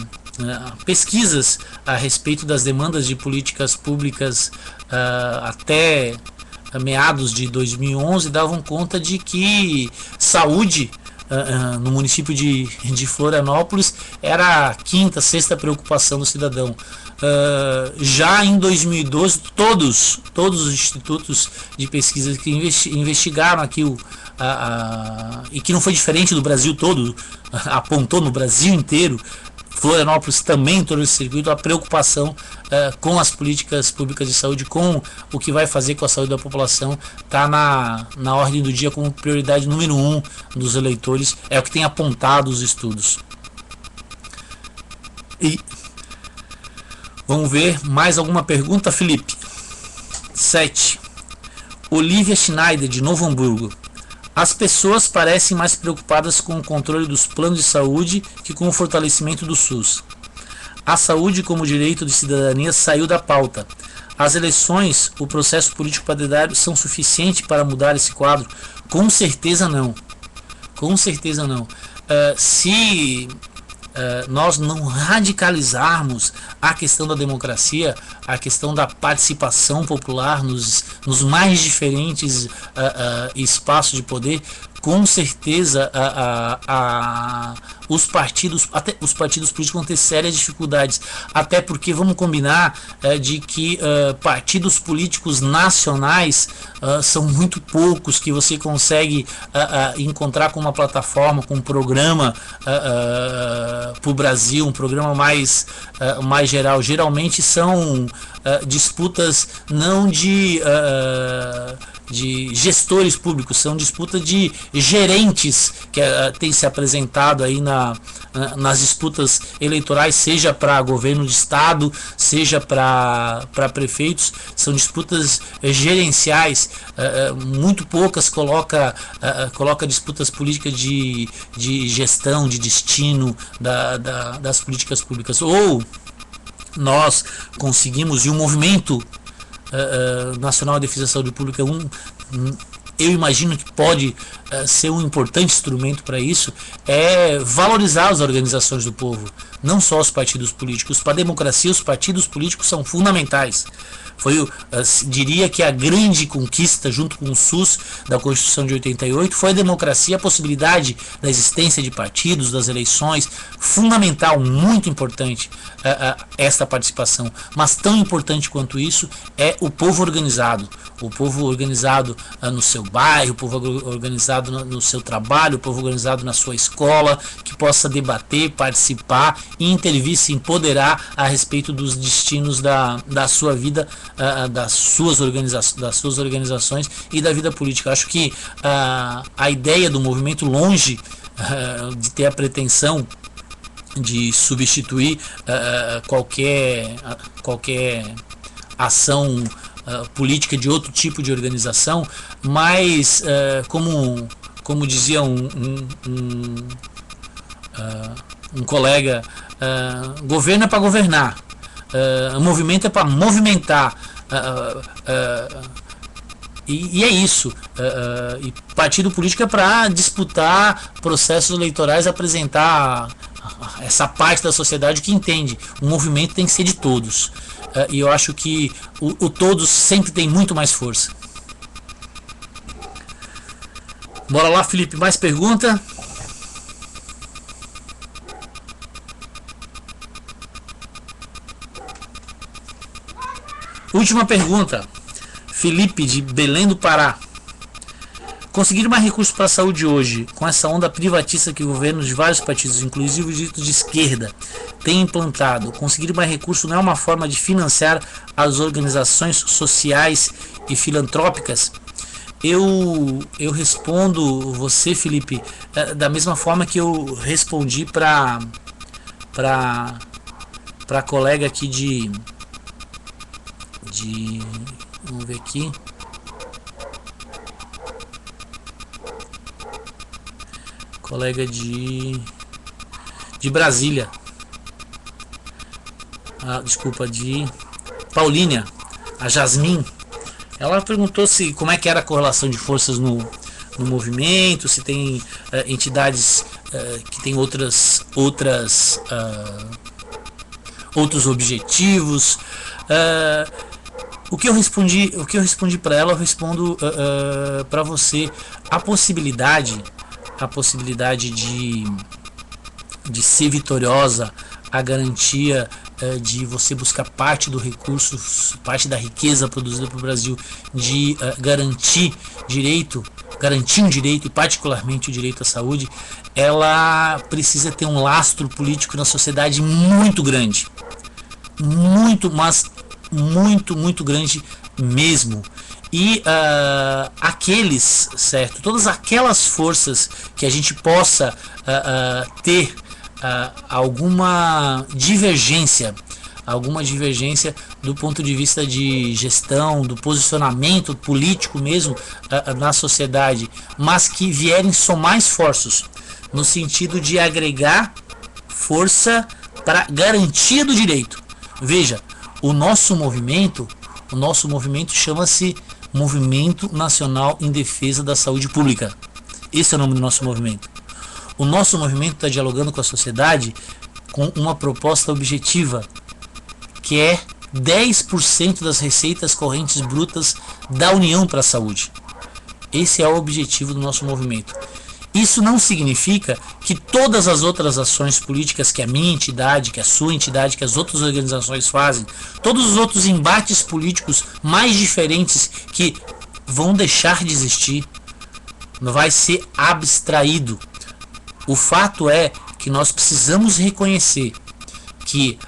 pesquisas a respeito das demandas de políticas públicas até meados de 2011 davam conta de que saúde no município de Florianópolis era a quinta, sexta preocupação do cidadão. Já em 2012 todos os institutos de pesquisa que investigaram aqui e que não foi diferente do Brasil todo, apontou no Brasil inteiro, Florianópolis também entrou nesse circuito, a preocupação com as políticas públicas de saúde, com o que vai fazer com a saúde da população, está na ordem do dia como prioridade número 1 dos eleitores, é o que tem apontado os estudos. E vamos ver mais alguma pergunta, Felipe. 7. Olivia Schneider, de Novo Hamburgo. As pessoas parecem mais preocupadas com o controle dos planos de saúde que com o fortalecimento do SUS. A saúde como direito de cidadania saiu da pauta. As eleições, o processo político partidário são suficientes para mudar esse quadro? Com certeza não. Com certeza não. Se nós não radicalizarmos a questão da democracia, a questão da participação popular nos mais diferentes espaços de poder, com certeza os partidos políticos vão ter sérias dificuldades, até porque vamos combinar de que partidos políticos nacionais são muito poucos que você consegue encontrar com uma plataforma, com um programa para o Brasil, um programa mais geral. Geralmente são disputas não de gestores públicos, são disputas de gerentes que têm se apresentado aí nas disputas eleitorais, seja para governo de estado, seja para prefeitos. São disputas gerenciais, muito poucas coloca disputas políticas de gestão, de destino das políticas públicas. Ou nós conseguimos, e o movimento Nacional de Defesa da Saúde Pública eu imagino que pode ser um importante instrumento para isso, é valorizar as organizações do povo, não só os partidos políticos. Para a democracia, os partidos políticos são fundamentais. Diria que a grande conquista, junto com o SUS da Constituição de 88, foi a democracia, a possibilidade da existência de partidos, das eleições. Fundamental, muito importante esta participação, mas tão importante quanto isso é o povo organizado. O povo organizado no seu bairro, o povo organizado no seu trabalho, o povo organizado na sua escola, que possa debater, participar e intervir, se empoderar a respeito dos destinos da sua vida, das suas organizações e da vida política. Acho que a ideia do movimento, longe de ter a pretensão de substituir qualquer ação política de outro tipo de organização, mas como dizia um colega, governo é para governar, movimento é para movimentar, e é isso. E partido político é para disputar processos eleitorais, apresentar essa parte da sociedade que entende. O movimento tem que ser de todos. E eu acho que o todos sempre tem muito mais força. Bora lá, Felipe, mais pergunta? Última pergunta. Felipe, de Belém do Pará. Conseguir mais recursos para a saúde hoje, com essa onda privatista que governos de vários partidos, inclusive os ditos de esquerda, têm implantado, conseguir mais recursos não é uma forma de financiar as organizações sociais e filantrópicas? Eu respondo você, Felipe, da mesma forma que eu respondi para colega aqui de vamos ver aqui, colega de Brasília, desculpa, de Paulínia, a Jasmin. Ela perguntou como é que era a correlação de forças no movimento, se tem entidades que têm outros objetivos. O que eu respondi para ela, eu respondo para você. A possibilidade de ser vitoriosa, a garantia de você buscar parte do recurso, parte da riqueza produzida pelo Brasil, de garantir um direito, e particularmente o direito à saúde, ela precisa ter um lastro político na sociedade muito grande, muito grande mesmo. E todas aquelas forças que a gente possa ter alguma divergência alguma divergência do ponto de vista de gestão, do posicionamento político mesmo na sociedade, mas que vierem somar esforços no sentido de agregar força para garantia do direito. Veja, o nosso movimento chama-se Movimento Nacional em Defesa da Saúde Pública. Esse é o nome do nosso movimento. O nosso movimento está dialogando com a sociedade com uma proposta objetiva, que é 10% das receitas correntes brutas da União para a saúde. Esse é o objetivo do nosso movimento. Isso não significa que todas as outras ações políticas que a minha entidade, que a sua entidade, que as outras organizações fazem, todos os outros embates políticos mais diferentes que vão deixar de existir, vai ser abstraído. O fato é que nós precisamos reconhecer que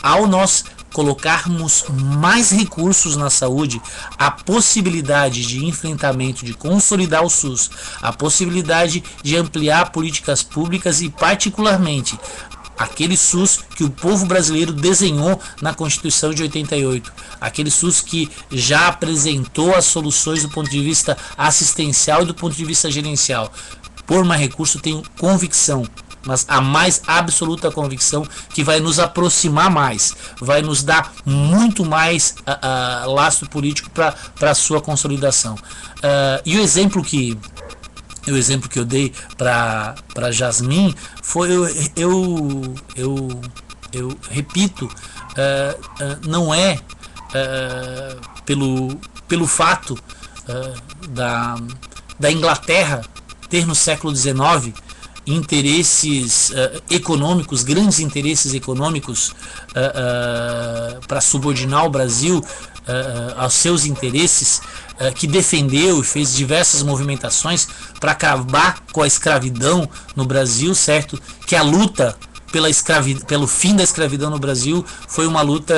ao nós colocarmos mais recursos na saúde, a possibilidade de enfrentamento, de consolidar o SUS, a possibilidade de ampliar políticas públicas e particularmente aquele SUS que o povo brasileiro desenhou na Constituição de 88, aquele SUS que já apresentou as soluções do ponto de vista assistencial e do ponto de vista gerencial. Por mais recurso, tenho convicção, mas a mais absoluta convicção, que vai nos aproximar mais, vai nos dar muito mais lastro político para a sua consolidação. E o exemplo que eu dei para Jasmin foi, eu repito, não é pelo fato da Inglaterra ter no século XIX interesses econômicos, grandes interesses econômicos para subordinar o Brasil aos seus interesses, que defendeu e fez diversas movimentações para acabar com a escravidão no Brasil, certo? Que a luta pelo fim da escravidão no Brasil foi uma luta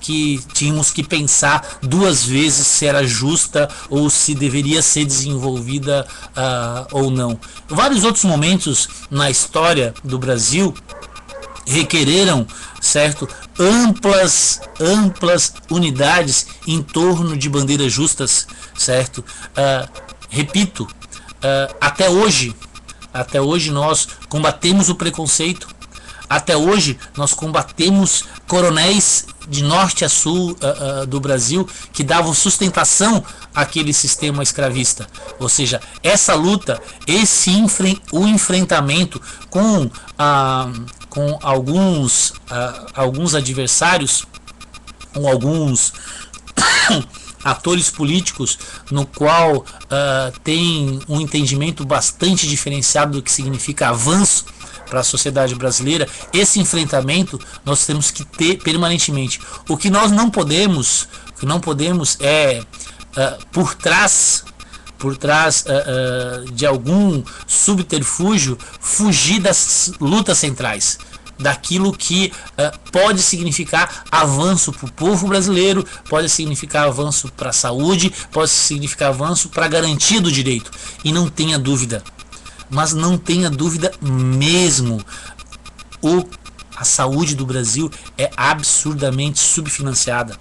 que tínhamos que pensar duas vezes se era justa ou se deveria ser desenvolvida ou não. Vários outros momentos na história do Brasil requereram, certo, amplas unidades em torno de bandeiras justas, certo? Repito, até hoje nós combatemos o preconceito. Até hoje nós combatemos coronéis de norte a sul do Brasil que davam sustentação àquele sistema escravista. Ou seja, essa luta, o enfrentamento com alguns adversários, com alguns atores políticos, no qual tem um entendimento bastante diferenciado do que significa avanço para a sociedade brasileira. Esse enfrentamento nós temos que ter permanentemente. O que nós não podemos é por trás de algum subterfúgio fugir das lutas centrais, daquilo que pode significar avanço para o povo brasileiro, pode significar avanço para a saúde, pode significar avanço para a garantia do direito. E não tenha dúvida, mas não tenha dúvida mesmo, a saúde do Brasil é absurdamente subfinanciada.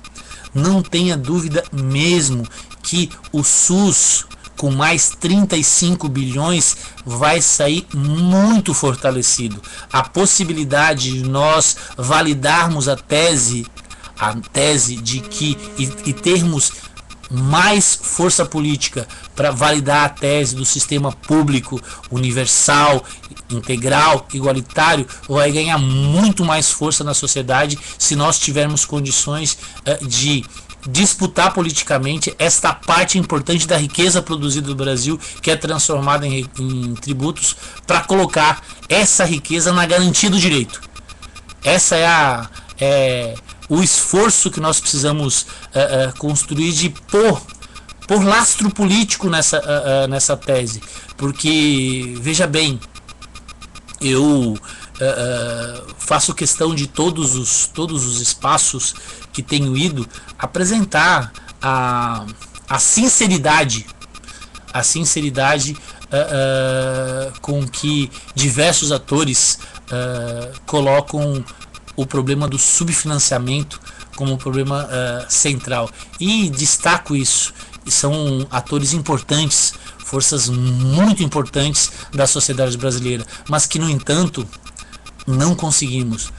Não tenha dúvida mesmo que o SUS, com mais 35 bilhões, vai sair muito fortalecido. A possibilidade de nós validarmos a tese de que e termos mais força política para validar a tese do sistema público, universal, integral, igualitário, vai ganhar muito mais força na sociedade se nós tivermos condições de disputar politicamente esta parte importante da riqueza produzida do Brasil, que é transformada em tributos, para colocar essa riqueza na garantia do direito. Essa é o esforço que nós precisamos construir, de pôr lastro político nessa tese. Porque, veja bem, eu faço questão de todos os espaços que tenho ido apresentar a sinceridade com que diversos atores colocam o problema do subfinanciamento como um problema central. E destaco isso, são atores importantes, forças muito importantes da sociedade brasileira, mas que, no entanto, não conseguimos,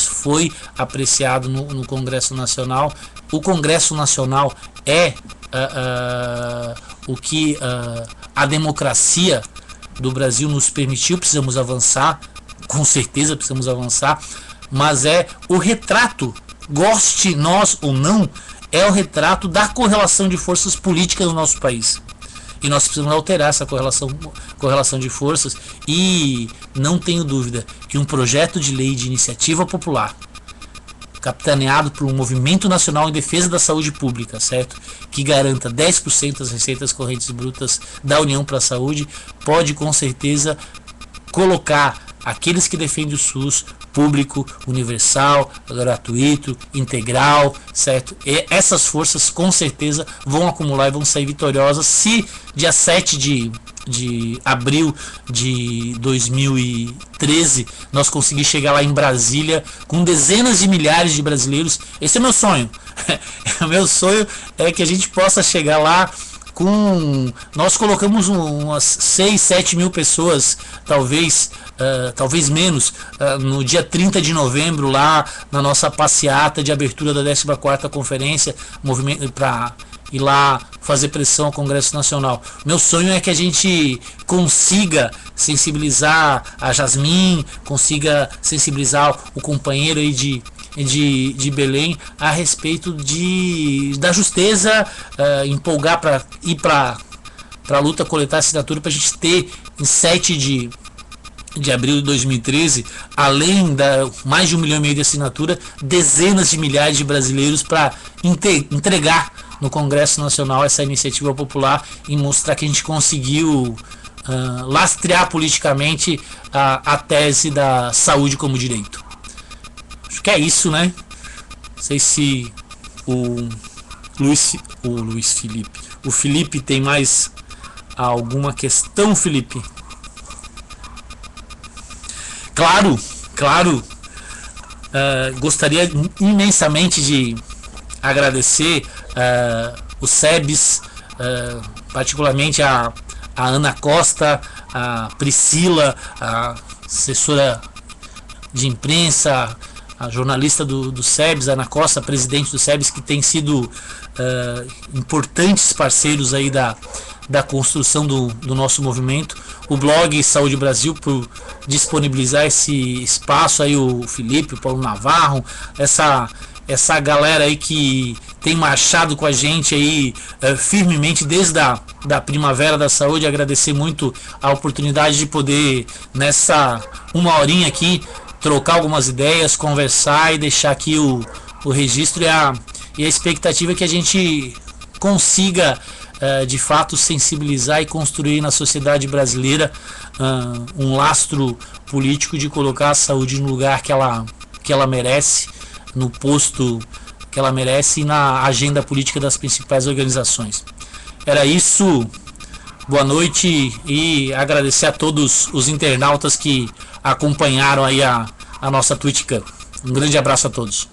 foi apreciado no Congresso Nacional. O Congresso Nacional é o que a democracia do Brasil nos permitiu. Precisamos avançar, com certeza precisamos avançar, mas é o retrato, goste nós ou não, é o retrato da correlação de forças políticas no nosso país. E nós precisamos alterar essa correlação de forças, e não tenho dúvida que um projeto de lei de iniciativa popular, capitaneado por um movimento nacional em defesa da saúde pública, certo? Que garanta 10% das receitas correntes brutas da União para a saúde, pode com certeza colocar aqueles que defendem o SUS público, universal, gratuito, integral, certo? E essas forças com certeza vão acumular e vão sair vitoriosas se dia 7 de abril de 2013 nós conseguir chegar lá em Brasília com dezenas de milhares de brasileiros. Esse é meu sonho. O meu sonho é que a gente possa chegar lá com... Nós colocamos umas 6, 7 mil pessoas, talvez menos, no dia 30 de novembro, lá na nossa passeata de abertura da 14ª Conferência, para ir lá fazer pressão ao Congresso Nacional. Meu sonho é que a gente consiga sensibilizar a Jasmin, consiga sensibilizar o companheiro aí de Belém a respeito da justeza, empolgar para ir para a luta, coletar assinatura, para a gente ter em 7 de abril de 2013, além da mais de 1,5 milhão de assinatura, dezenas de milhares de brasileiros para entregar no Congresso Nacional essa iniciativa popular e mostrar que a gente conseguiu lastrear politicamente a tese da saúde como direito. Acho que é isso, né? Não sei se o Felipe tem mais alguma questão, Felipe? Claro, gostaria imensamente de agradecer o SEBS, particularmente a Ana Costa, a Priscila, a assessora de imprensa, a jornalista do SEBS, a Ana Costa, presidente do SEBS, que tem sido importantes parceiros aí da construção do nosso movimento. O blog Saúde Brasil, por disponibilizar esse espaço aí, o Felipe, o Paulo Navarro, essa galera aí que tem marchado com a gente aí firmemente desde da Primavera da Saúde. Agradecer muito a oportunidade de poder, nessa uma horinha aqui, trocar algumas ideias, conversar e deixar aqui o registro, e a expectativa é que a gente consiga de fato sensibilizar e construir na sociedade brasileira um lastro político de colocar a saúde no lugar que ela merece, no posto que ela merece e na agenda política das principais organizações. Era isso, boa noite, e agradecer a todos os internautas que acompanharam aí a nossa TwitchCam. Um grande abraço a todos.